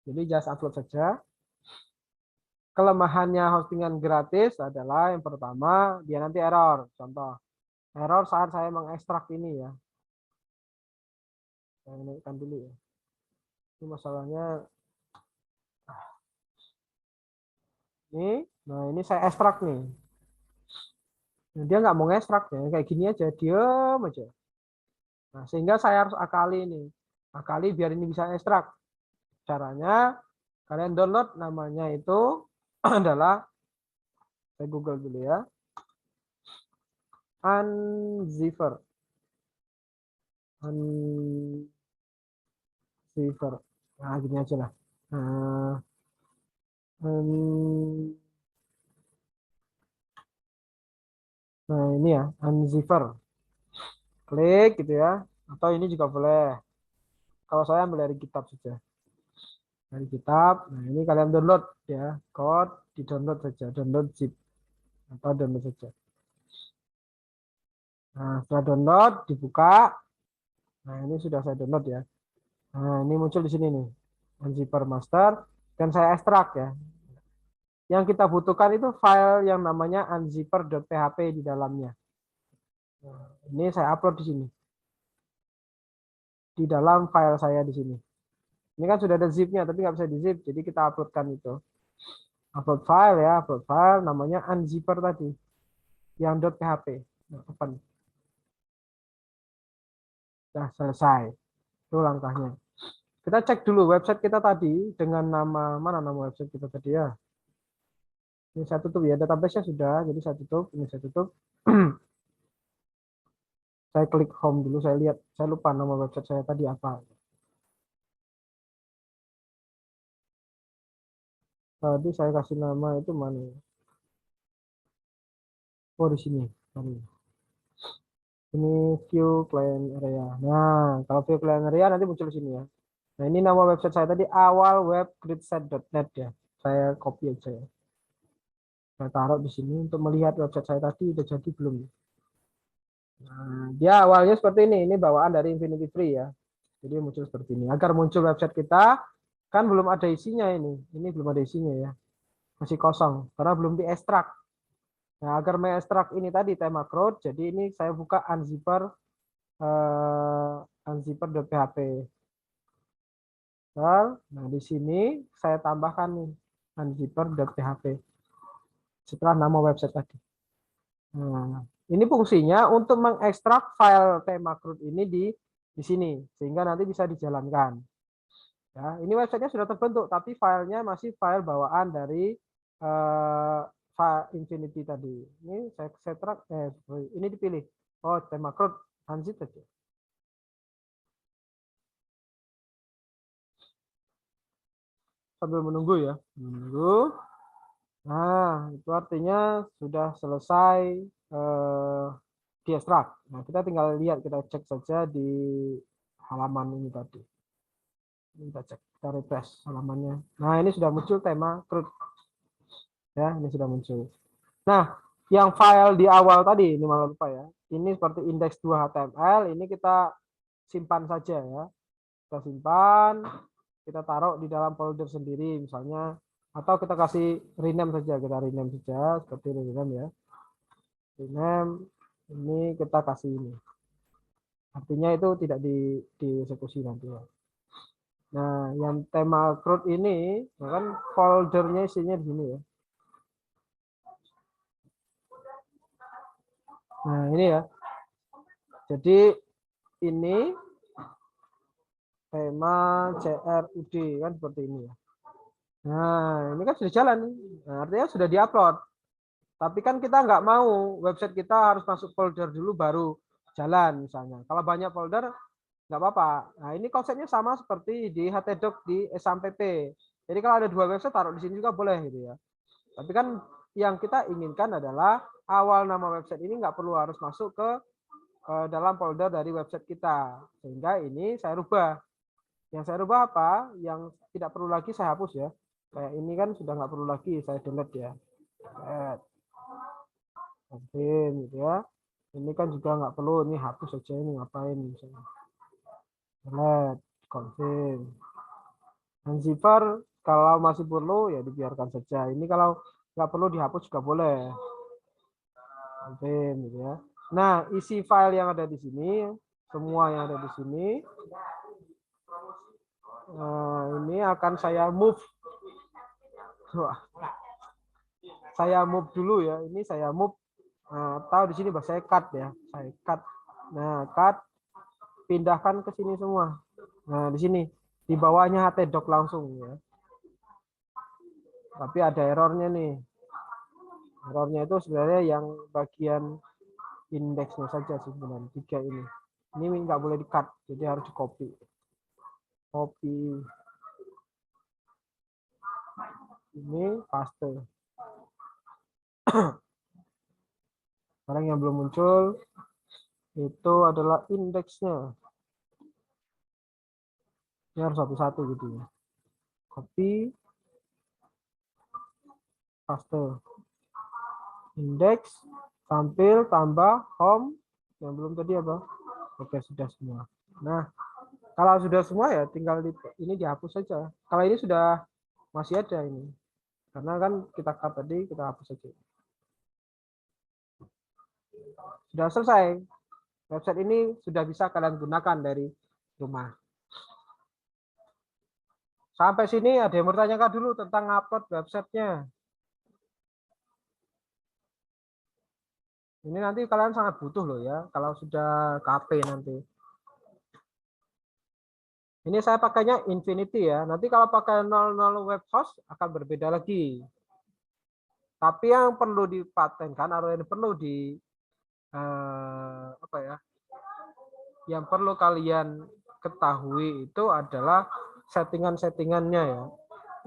Jadi just upload saja. Kelemahannya hostingan gratis adalah yang pertama dia nanti error. Contoh error saat saya mengekstrak ini ya. Saya naikkan dulu ya. Ini masalahnya ini. Nah ini saya ekstrak nih. Nah, dia nggak mau ngekstrak ya. Kayak gini aja diam aja. Nah sehingga saya harus akali ini. Akali biar ini bisa ekstrak. Caranya kalian download namanya itu adalah saya Google dulu ya. Unzipper. Unzipper. Nah, gini aja lah. Nah, ini ya, unzipper. Klik gitu ya. Atau ini juga boleh. Kalau saya ambil dari kitab saja. Dari kitab. Nah, ini kalian download ya. Code di-download saja. Download zip. Atau download saja. Nah, setelah download, dibuka. Nah, ini sudah saya download ya. Nah, ini muncul di sini nih. Unzipper master. Dan saya ekstrak ya. Yang kita butuhkan itu file yang namanya unzipper.php di dalamnya. Nah, ini saya upload di sini. Di dalam file saya di sini. Ini kan sudah ada zipnya, tapi nggak bisa di zip. Jadi kita uploadkan itu. Upload file ya, upload file namanya unzipper tadi. Yang .php. Nah, open. Sudah selesai. Itu langkahnya. Kita cek dulu website kita tadi dengan nama, mana nama website kita tadi ya. Ini saya tutup ya, database-nya sudah, jadi saya tutup, ini saya tutup. Saya klik home dulu, saya lihat, saya lupa nama website saya tadi apa. Tadi saya kasih nama itu mana? Oh di sini. Ini view client area. Nah, kalau view client area nanti muncul di sini ya. Nah, ini nama website saya tadi awalwebgridset.net ya. Saya copy aja ya. Saya taruh di sini untuk melihat website saya tadi udah jadi belum. Nah, dia awalnya seperti ini. Ini bawaan dari Infinity Free ya. Jadi muncul seperti ini. Agar muncul website kita, kan belum ada isinya ini. Ini belum ada isinya ya. Masih kosong karena belum diekstrak. Nah, agar mengekstrak ini tadi tema CRUD, jadi ini saya buka unzipper unzipper.php. Nah, di sini saya tambahkan nih unzipper.php setelah nama website tadi. Nah, ini fungsinya untuk mengekstrak file tema CRUD ini di sini sehingga nanti bisa dijalankan. Ya, ini websitenya sudah terbentuk tapi filenya masih file bawaan dari file Infinity tadi. Ini saya setrak ini dipilih. Oh, tema CRUD unzip saja. Sambil menunggu ya, menunggu. Nah, itu artinya sudah selesai diekstrak. Nah, kita tinggal lihat, kita cek saja di halaman ini tadi. Kita cek, kita refresh halamannya. Nah, ini sudah muncul tema CRUD. Ya, ini sudah muncul. Nah, yang file di awal tadi, ini malah lupa ya. Ini seperti index2 HTML, ini kita simpan saja ya. Kita simpan, kita taruh di dalam folder sendiri misalnya, atau kita kasih rename saja, kita rename saja seperti rename ya. Rename, ini kita kasih ini. Artinya itu tidak dieksekusi nanti ya. Nah, yang tema CRUD ini, kan foldernya isinya di sini ya. Nah, ini ya. Jadi ini tema CRUD kan seperti ini ya. Nah, ini kan sudah jalan. Nah, artinya sudah diupload. Tapi kan kita nggak mau website kita harus masuk folder dulu baru jalan misalnya. Kalau banyak folder nggak apa-apa. Nah, ini konsepnya sama seperti di htdoc di SAMPP. Jadi kalau ada dua website taruh di sini juga boleh gitu ya. Tapi kan yang kita inginkan adalah awal nama website ini nggak perlu harus masuk ke dalam folder dari website kita. Sehingga ini saya rubah. Yang saya rubah apa? Yang tidak perlu lagi saya hapus ya. Kayak ini kan sudah nggak perlu lagi, saya delete ya. Confirm gitu ya. Ini kan juga nggak perlu, ini hapus saja, ini ngapain misalnya. Delete, confirm. Unzipper kalau masih perlu ya dibiarkan saja. Ini kalau nggak perlu dihapus juga boleh. Confirm gitu ya. Nah, isi file yang ada di sini, semua yang ada di sini, ini akan saya move. Wah. Saya move dulu ya. Ini saya move atau di sini saya cut ya. Saya cut. Nah, cut, pindahkan ke sini semua. Nah, di sini di bawahnya htdoc langsung ya. Tapi ada errornya nih. Errornya itu sebenarnya yang bagian indeksnya saja sebenarnya 3 ini. Ini nggak boleh di cut, jadi harus di copy. Copy. Ini paste. Sekarang yang belum muncul itu adalah indeksnya. Ini harus satu-satu gitu ya. Copy, paste. Indeks, tampil, tambah, home. Yang belum tadi apa? Oke, sudah semua. Nah, kalau sudah semua ya tinggal ini dihapus saja. Kalau ini sudah masih ada ini. Karena kan kita cut tadi, kita hapus saja. Sudah selesai. Website ini sudah bisa kalian gunakan dari rumah. Sampai sini ada yang bertanyakan dulu tentang upload websitenya. Ini nanti kalian sangat butuh loh ya, kalau sudah KP nanti. Ini saya pakainya Infinity ya. Nanti kalau pakai 00 web host akan berbeda lagi. Tapi yang perlu dipatenkan atau yang perlu di apa ya? Yang perlu kalian ketahui itu adalah settingan-settingannya ya.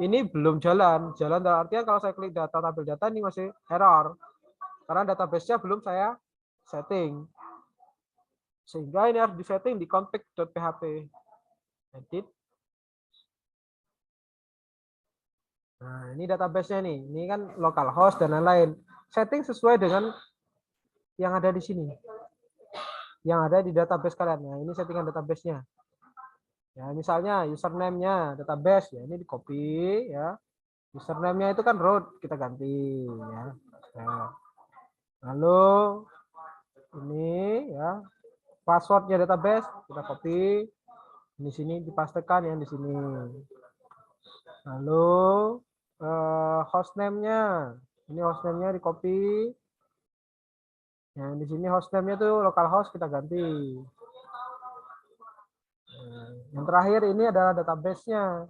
Ini belum jalan. Jalan dalam artian kalau saya klik data tabel data ini masih error. Karena database-nya belum saya setting. Sehingga ini harus disetting di config.php. Edit. Nah, ini database-nya nih. Ini kan localhost dan lain-lain. Setting sesuai dengan yang ada di sini. Yang ada di database kalian. Nah, ini settingan database-nya. Ya, misalnya username-nya database ya, ini di copy ya. Username-nya itu kan root, kita ganti ya. Nah, lalu ini ya Passwordnya database kita copy, di sini dipastekan yang di sini. Lalu hostname-nya, ini hostname-nya di copy. Yang di sini hostname-nya tuh localhost kita ganti. Yang terakhir ini adalah database-nya.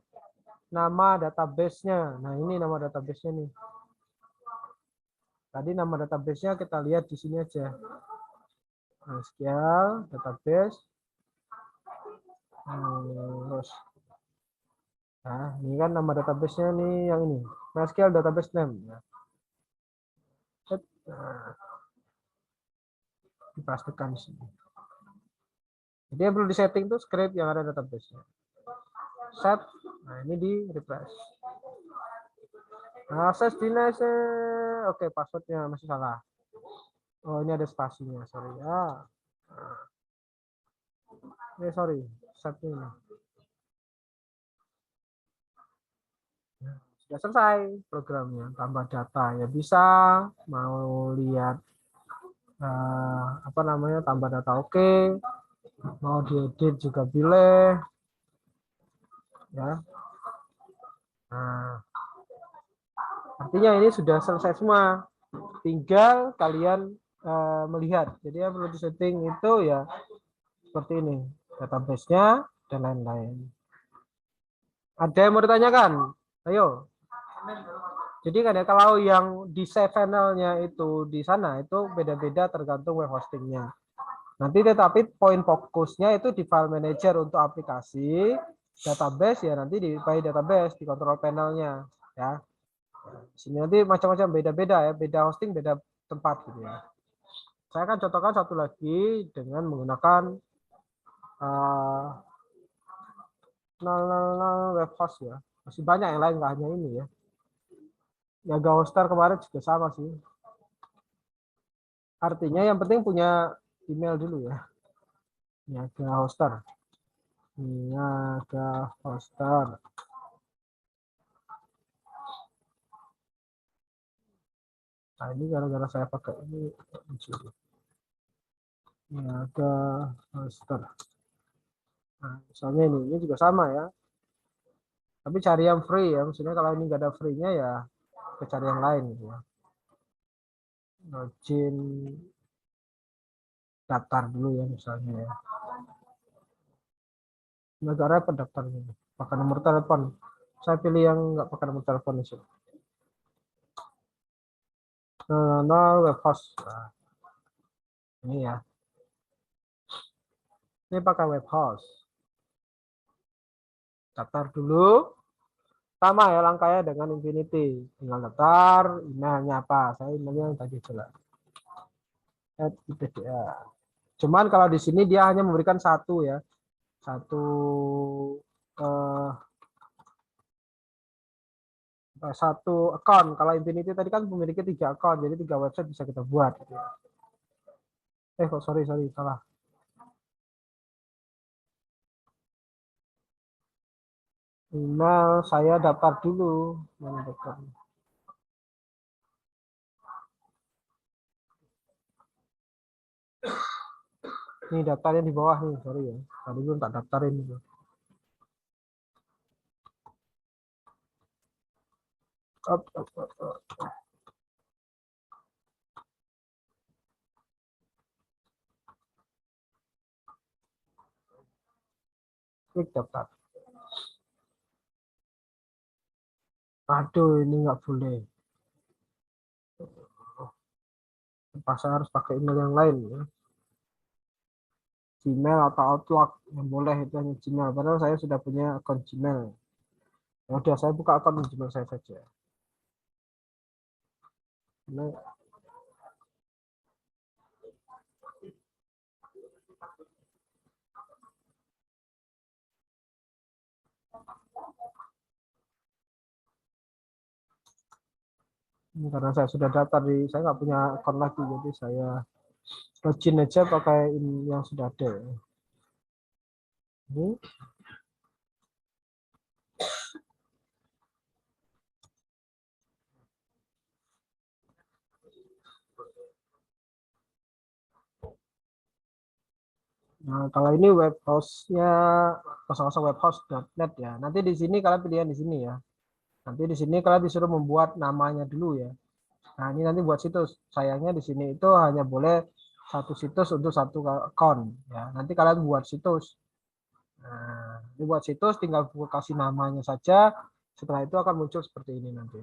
Nama database-nya. Nah, ini nama database-nya nih. Tadi nama database-nya kita lihat di sini aja. MySQL database. Terus. Nah, ini kan nama database-nya nih yang ini. MySQL database name. Nah, dipastikan di sini. Jadi yang perlu disetting tuh script yang ada database-nya. Set. Nah, ini di refresh. Akses destination. Oke, passwordnya masih salah. Oh, ini ada spasinya, sorry ya. Sorry, setnya ini. Sudah selesai programnya, tambah data ya bisa, mau lihat apa namanya, tambah data oke, mau diedit juga boleh ya. Nah, artinya ini sudah selesai semua, tinggal kalian melihat. Jadi yang perlu disetting itu ya seperti ini, database-nya dan lain-lain. Ada yang mau ditanyakan? Ayo. Jadi kan ya, kalau yang di cPanel-nya itu di sana itu beda-beda tergantung web hostingnya. Nanti tetapi poin fokusnya itu di file manager untuk aplikasi, database ya nanti di by database di control panelnya ya. Di sini nanti macam-macam beda-beda ya, beda hosting beda tempat gitu ya. Saya akan contohkan satu lagi dengan menggunakan 000 web host ya. Masih banyak yang lain nggak hanya ini ya. Yaga Hoster kemarin juga sama sih. Artinya yang penting punya email dulu ya. Yaga Hoster. Yaga Hoster. Nah, ini gara-gara saya pakai ini. Yaga Hoster. Nah, misalnya ini juga sama ya. Tapi cari yang free ya. Maksudnya kalau ini nggak ada free-nya ya, kita cari yang lain gitu ya. Login daftar dulu ya misalnya ya. Agak repot daftarnya. Pakai nomor telepon. Saya pilih yang nggak pakai nomor telepon di sini. Web host. Nah, ini ya. Ini pakai web host. Daftar dulu. Sama ya langkahnya dengan Infinity. Tinggal daftar, emailnya apa. Saya emailnya yang tadi jelas. Cuman kalau di sini dia hanya memberikan satu ya. Satu satu account. Kalau Infinity tadi kan memiliki 3 account, jadi 3 website bisa kita buat. Gitu ya. Kok sorry salah. Email saya daftar dulu. Mana daftar? Ini daftarnya di bawah nih, sorry ya. Tadi belum tak daftarin gitu. Up. Klik daftar. Aduh, ini nggak boleh. Pas saya harus pakai email yang lain ya. Gmail atau Outlook yang boleh itu hanya Gmail. Padahal saya sudah punya akun Gmail. Ya udah saya buka akun Gmail saya saja. Nah, karena saya sudah daftar saya nggak punya akun lagi, jadi saya login aja pakai yang sudah ada. Ini. Nah, kalau ini web host-nya 00webhost.net ya. Nanti di sini kalian pilihan di sini ya. Nanti di sini kalian disuruh membuat namanya dulu ya. Nah, ini nanti buat situs. Sayangnya di sini itu hanya boleh satu situs untuk satu account ya. Nanti kalian buat situs. Nah, ini buat situs tinggal kasih namanya saja. Setelah itu akan muncul seperti ini nanti.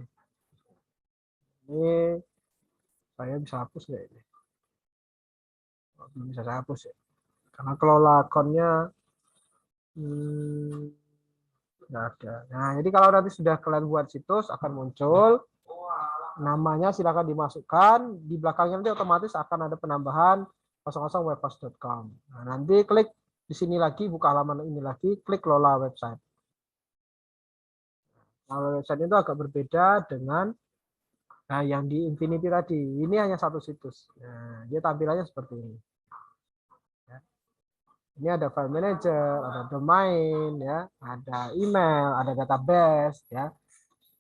Ini saya bisa hapus nggak ini? Belum bisa saya hapus ya. Karena kelola akunnya nggak ada. Nah, jadi kalau nanti sudah kalian buat situs akan muncul namanya, silakan dimasukkan. Di belakangnya nanti otomatis akan ada penambahan 00webhost.com. Nah, nanti klik di sini lagi, buka halaman ini lagi, klik lola website. Nah, website itu agak berbeda dengan yang di Infinity tadi. Ini hanya satu situs. Nah, dia tampilannya seperti ini. Ini ada file manager, ada domain, ya, ada email, ada database, ya.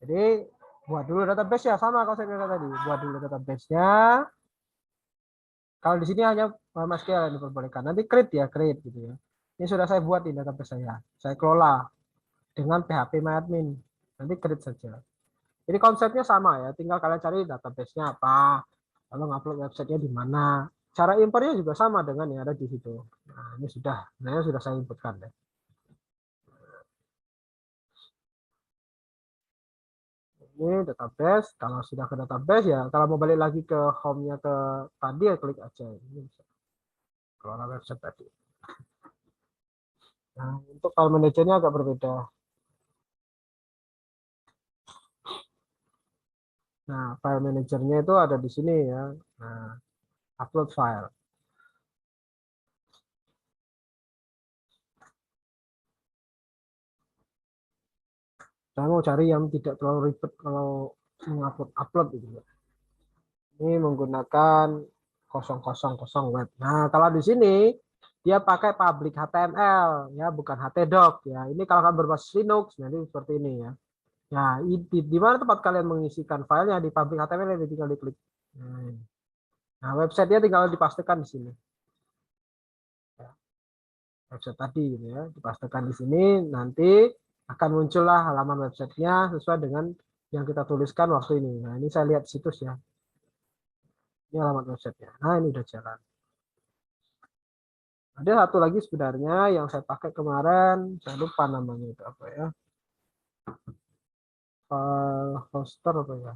Jadi buat dulu database ya, sama kalau saya bilang tadi. Buat dulu database-nya. Kalau di sini hanya MySQL yang diperbolehkan. Nanti create ya, create gitu ya. Ini sudah saya buat di database saya. Saya kelola dengan PHP MyAdmin. Nanti create saja. Jadi konsepnya sama ya, tinggal kalian cari database-nya apa, lalu ngupload website-nya di mana. Cara importnya juga sama dengan yang ada di situ. Nah, ini sudah saya inputkan ya. Ini database, kalau sudah ke database ya, kalau mau balik lagi ke home-nya ke tadi ya klik aja. Ini bisa kelola website tadi. Nah, untuk file manajernya agak berbeda. Nah, file manajernya itu ada di sini ya. Nah, upload file. Saya mau cari yang tidak terlalu ribet kalau mengupload gitu ya. Ini menggunakan 000 web. Nah, kalau di sini dia pakai public HTML ya, bukan htdoc ya. Ini kalau kalian berbasis Linux nanti seperti ini ya. Nah, di mana tempat kalian mengisikan filenya di public HTML ini tinggal diklik. Nah, website-nya tinggal dipastikan di sini. Website tadi gitu ya, dipastikan di sini, nanti akan muncullah halaman websitenya sesuai dengan yang kita tuliskan waktu ini. Nah, ini saya lihat situs ya. Ini alamat websitenya. Nah, ini udah jalan. Ada satu lagi sebenarnya yang saya pakai kemarin, saya lupa namanya itu apa ya. Hoster apa ya.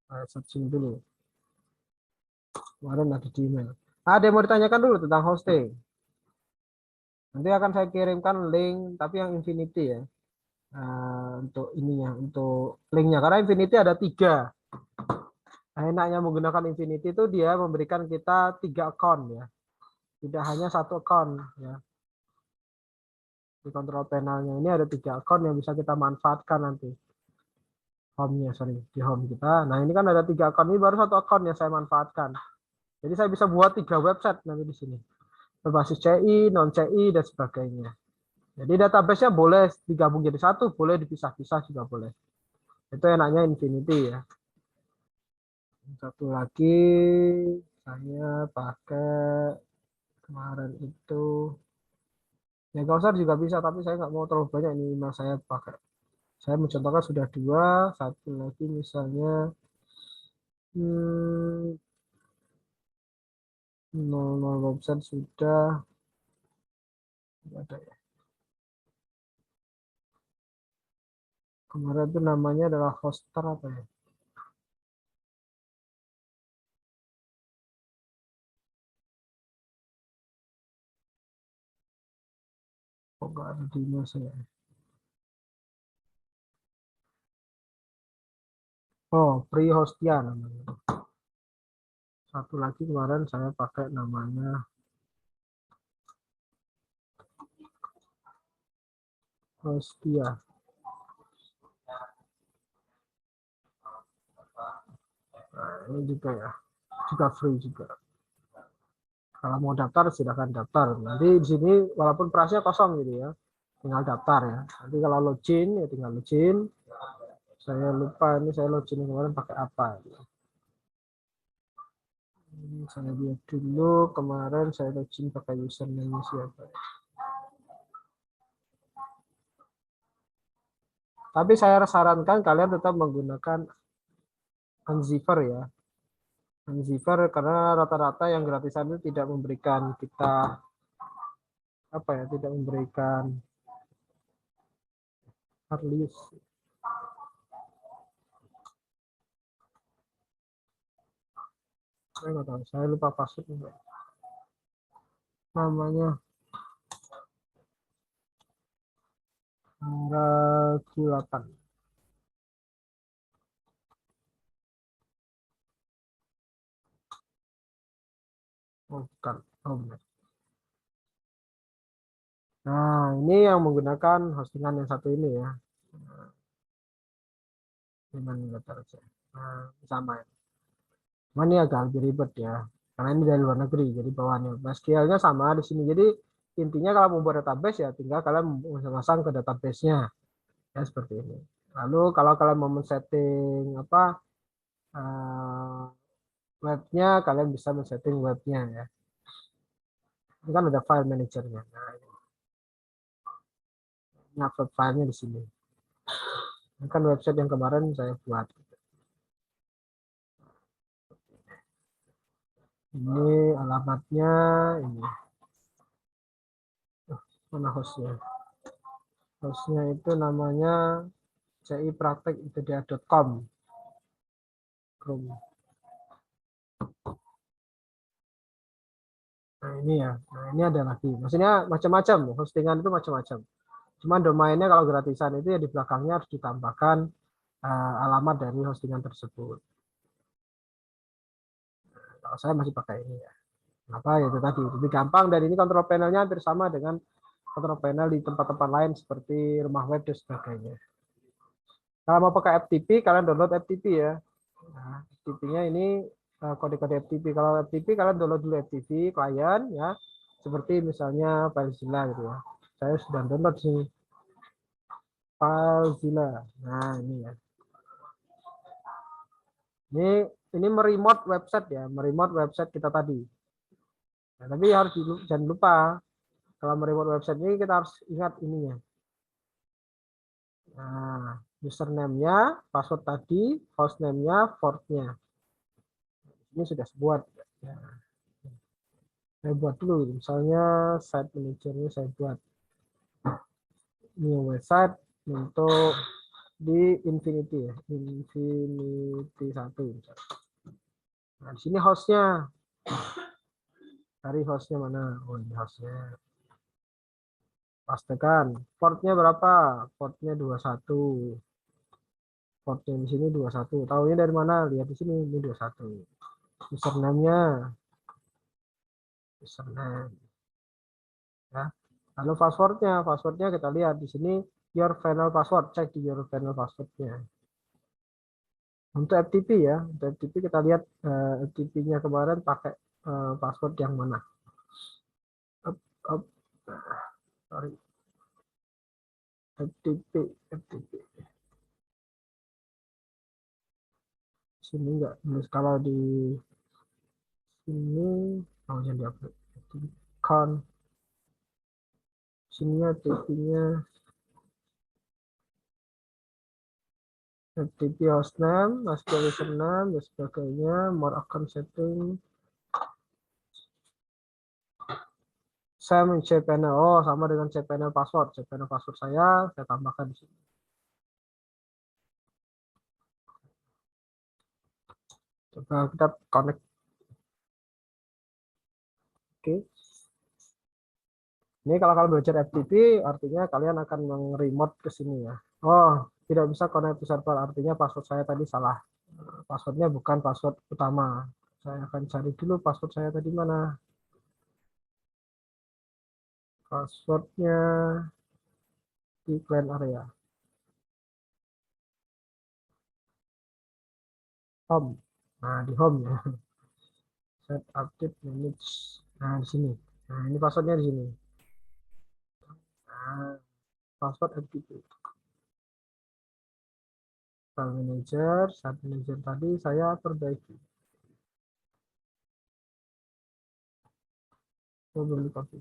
Saya searching dulu. Kemarin ada di email. Ada yang mau ditanyakan dulu tentang hosting. Nanti akan saya kirimkan link, tapi yang Infinity ya. Untuk ininya, untuk linknya. Karena Infinity ada 3. Nah, enaknya menggunakan Infinity itu dia memberikan kita 3 account ya. Tidak hanya 1 account ya. Di control panelnya ini ada 3 account yang bisa kita manfaatkan nanti. Home-nya, sorry, di home kita. Nah, ini kan ada 3 account, ini baru 1 account yang saya manfaatkan. Jadi saya bisa buat 3 website nanti di sini. Berbasis CI, non CI dan sebagainya. Jadi database-nya boleh digabung jadi 1, boleh dipisah-pisah juga boleh. Itu enaknya Infinity ya. Satu lagi saya pakai kemarin itu Megawsar juga bisa, tapi saya nggak mau terlalu banyak ini email saya pakai. Saya mencontohkan sudah 2, satu lagi misalnya 00 website sudah ada ya. Kemarin itu namanya adalah hoster apa ya? Kok nggak ada di email saya? Oh, Prihostia namanya. Satu lagi kemarin saya pakai namanya Hostia. Nah, ini juga ya, juga free juga. Kalau mau daftar silakan daftar. Nanti di sini walaupun price-nya kosong gitu ya, tinggal daftar ya. Nanti kalau login ya tinggal login. Saya lupa ini saya login kemarin pakai apa. Ini saya lihat dulu kemarin saya login pakai username siapa. Tapi saya sarankan kalian tetap menggunakan Unziver ya. Unziver karena rata-rata yang gratisan itu tidak memberikan kita apa ya, tidak memberikan early use. Saya nggak tahu, saya lupa password namanya regulator. Oh, bukan. Oh, benar. Nah, ini yang menggunakan hostingan yang satu ini ya. Regulator aja. Nah, sama ya. Cuman ini agak lebih ribet ya. Karena ini dari luar negeri, jadi bawaannya. SQL-nya sama di sini. Jadi intinya kalau mau buat database ya tinggal kalian masang ke database-nya. Ya seperti ini. Lalu kalau kalian mau men-setting apa webnya, kalian bisa men-setting webnya ya. Ini kan ada file manajernya. Nah, ini upload filenya di sini. Ini kan website yang kemarin saya buat. Ini alamatnya ini. Mana hostnya? Hostnya itu namanya cipraktek.com. Chrome. Nah ini ya, nah ini ada lagi. Maksudnya macam-macam, hostingan itu macam-macam. Cuman domainnya kalau gratisan itu ya di belakangnya harus ditambahkan alamat dari hostingan tersebut. Kalau saya masih pakai ini ya. Kenapa ya itu tadi, lebih gampang dan ini control panelnya hampir sama dengan control panel di tempat-tempat lain seperti rumah web dan sebagainya. Kalau mau pakai FTP, kalian download FTP ya. Nah, FTP-nya ini kode-kode FTP. Kalau FTP kalian download dulu FTP klien ya, seperti misalnya FileZilla gitu ya. Saya sudah download sih FileZilla. Nah ini ya. Ini meremote website ya, meremote website kita tadi. Nah, tapi harus jangan lupa kalau meremote website ini kita harus ingat ininya. Nah, username-nya, password tadi, hostname-nya, port-nya. Ini sudah buat. Ya. Saya buat dulu, misalnya site manager-nya saya buat. New website untuk di Infinity ya, Infinity 1. Nah, di sini hostnya. Cari hostnya mana? Oh, ini hostnya. Pastikan portnya berapa? Portnya 21. Portnya di sini 21. Tahunya dari mana? Lihat di sini, ini 21. Username-nya, username. Ya. Lalu passwordnya kita lihat di sini your final password, cek di your final passwordnya. Untuk FTP ya, untuk FTP kita lihat FTP-nya kemarin pakai password yang mana. Sorry, FTP. Sini enggak, kalau di sini mau yang diupload. Con, sininya FTP-nya FTP hostname, MySQL username, dan sebagainya, more account setting, Sam cPanel, oh sama dengan cPanel password saya tambahkan di sini. Coba kita connect. Oke. Ini kalau kalian belajar FTP, artinya kalian akan meng-remote ke sini ya. Oh, tidak bisa connect to server, artinya password saya tadi salah. Passwordnya bukan password utama. Saya akan cari dulu password saya tadi mana. Passwordnya di client area. Home. Nah, di home ya. Set update manage. Nah, di sini. Nah, ini passwordnya di sini. Nah, password FTP. File manager, site manager tadi saya perbaiki. Oh, belum di copy.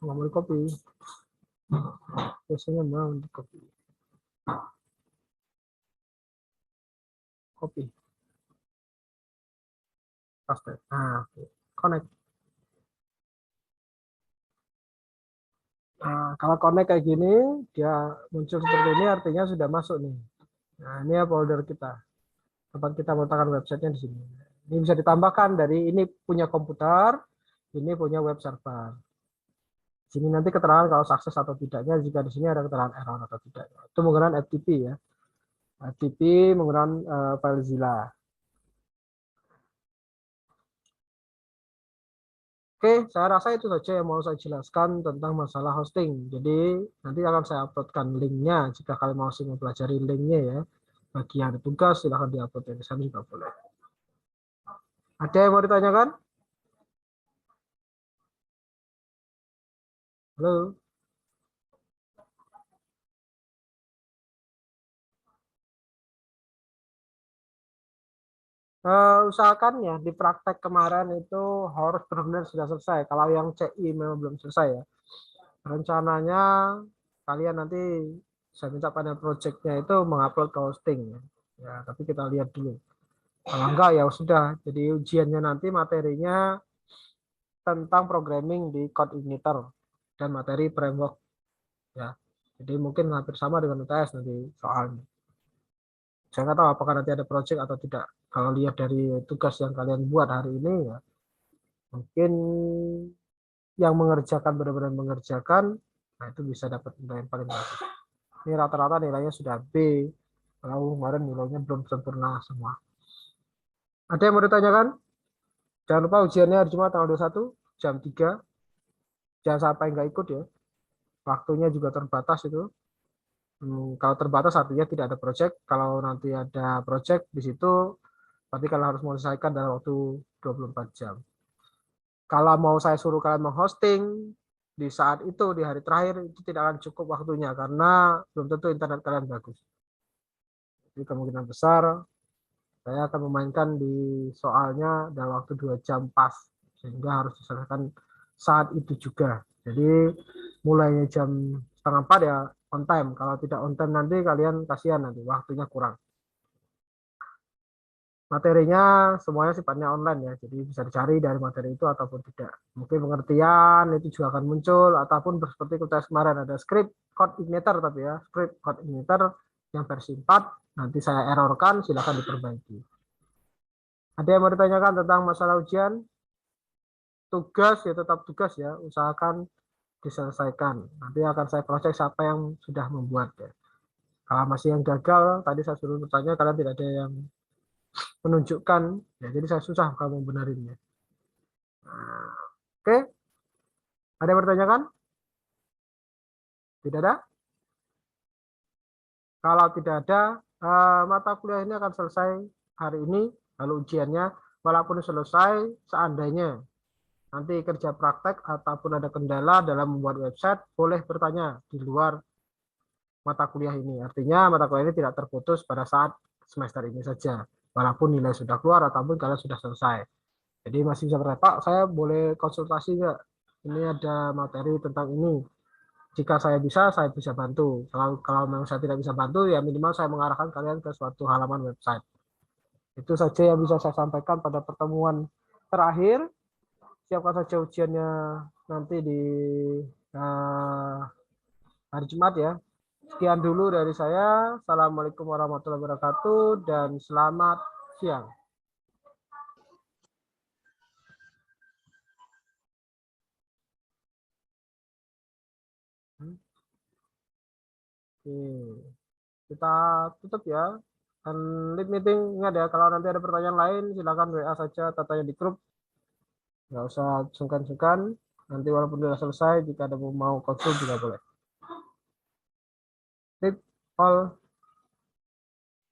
Nggak mau di copy. Biasanya mau di copy. Copy. Paste. Nah, connect. Nah, kalau connect kayak gini, dia muncul seperti ini, artinya sudah masuk nih. Nah, ini ya folder kita. Tempat kita meletakkan websitenya di sini. Ini bisa ditambahkan dari ini punya komputer, ini punya web server. Sini nanti keterangan kalau sukses atau tidaknya, jika di sini ada keterangan error atau tidak. Itu menggunakan FTP ya. FTP menggunakan FileZilla. Oke, saya rasa itu saja yang mau saya jelaskan tentang masalah hosting. Jadi nanti akan saya uploadkan linknya jika kalian mau mempelajari linknya ya. Bagi yang ada tugas silahkan diupload di sana juga boleh. Ada yang mau ditanyakan? Halo? Usahakan ya di praktek kemarin itu harus benar-benar sudah selesai. Kalau yang CI memang belum selesai ya. Rencananya kalian nanti saya minta pada projectnya itu mengupload ke hosting ya. Ya, tapi kita lihat dulu. Kalau enggak ya sudah. Jadi ujiannya nanti materinya tentang programming di CodeIgniter dan materi framework ya. Jadi mungkin hampir sama dengan UTS nanti soalnya. Saya nggak tahu apakah nanti ada project atau tidak. Kalau lihat dari tugas yang kalian buat hari ini ya, mungkin yang mengerjakan benar-benar mengerjakan, nah itu bisa dapat nilai yang paling bagus. Ini rata-rata nilainya sudah B, kalau kemarin nilainya belum sempurna semua. Ada yang mau ditanyakan? Jangan lupa ujiannya hari Jumat tanggal 21 jam 3. Jangan sampai nggak ikut ya. Waktunya juga terbatas itu. Kalau terbatas artinya tidak ada project. Kalau nanti ada project di situ, berarti kalian harus menyelesaikan dalam waktu 24 jam. Kalau mau saya suruh kalian menghosting di saat itu, di hari terakhir, itu tidak akan cukup waktunya karena belum tentu internet kalian bagus. Jadi kemungkinan besar saya akan memainkan di soalnya dalam waktu 2 jam pas, sehingga harus diselesaikan saat itu juga. Jadi mulainya jam 3:30 ya on time. Kalau tidak on time nanti kalian kasihan nanti waktunya kurang. Materinya semuanya sifatnya online ya, jadi bisa dicari dari materi itu ataupun tidak. Mungkin pengertian itu juga akan muncul, ataupun seperti kita kemarin ada script CodeIgniter tapi ya, script CodeIgniter yang versi 4, nanti saya errorkan, silakan diperbaiki. Ada yang mau ditanyakan tentang masalah ujian? Tugas ya tetap tugas ya, usahakan diselesaikan. Nanti akan saya proses siapa yang sudah membuat ya. Kalau masih yang gagal, tadi saya suruh bertanya, kalian tidak ada yang menunjukkan ya, jadi saya susah kalau membenarinya. Nah, oke, ada yang bertanyakan? Tidak ada? Kalau tidak ada, mata kuliah ini akan selesai hari ini, lalu ujiannya walaupun selesai, seandainya nanti kerja praktek ataupun ada kendala dalam membuat website, boleh bertanya di luar mata kuliah ini. Artinya mata kuliah ini tidak terputus pada saat semester ini saja, walaupun nilai sudah keluar ataupun kalian sudah selesai. Jadi masih bisa bertanya, Pak, saya boleh konsultasi nggak? Ini ada materi tentang ini. Jika saya bisa bantu. Kalau memang saya tidak bisa bantu, ya minimal saya mengarahkan kalian ke suatu halaman website. Itu saja yang bisa saya sampaikan pada pertemuan terakhir. Siapkan saja ujiannya nanti di hari Jumat ya. Sekian dulu dari saya. Assalamualaikum warahmatullahi wabarakatuh dan selamat siang. Oke, kita tutup ya. Dan lead meeting ingat ya, kalau nanti ada pertanyaan lain silakan WA saja atau tanya di grup. Nggak usah sungkan-sungkan. Nanti walaupun sudah selesai, jika ada mau konsul juga boleh. Tip all.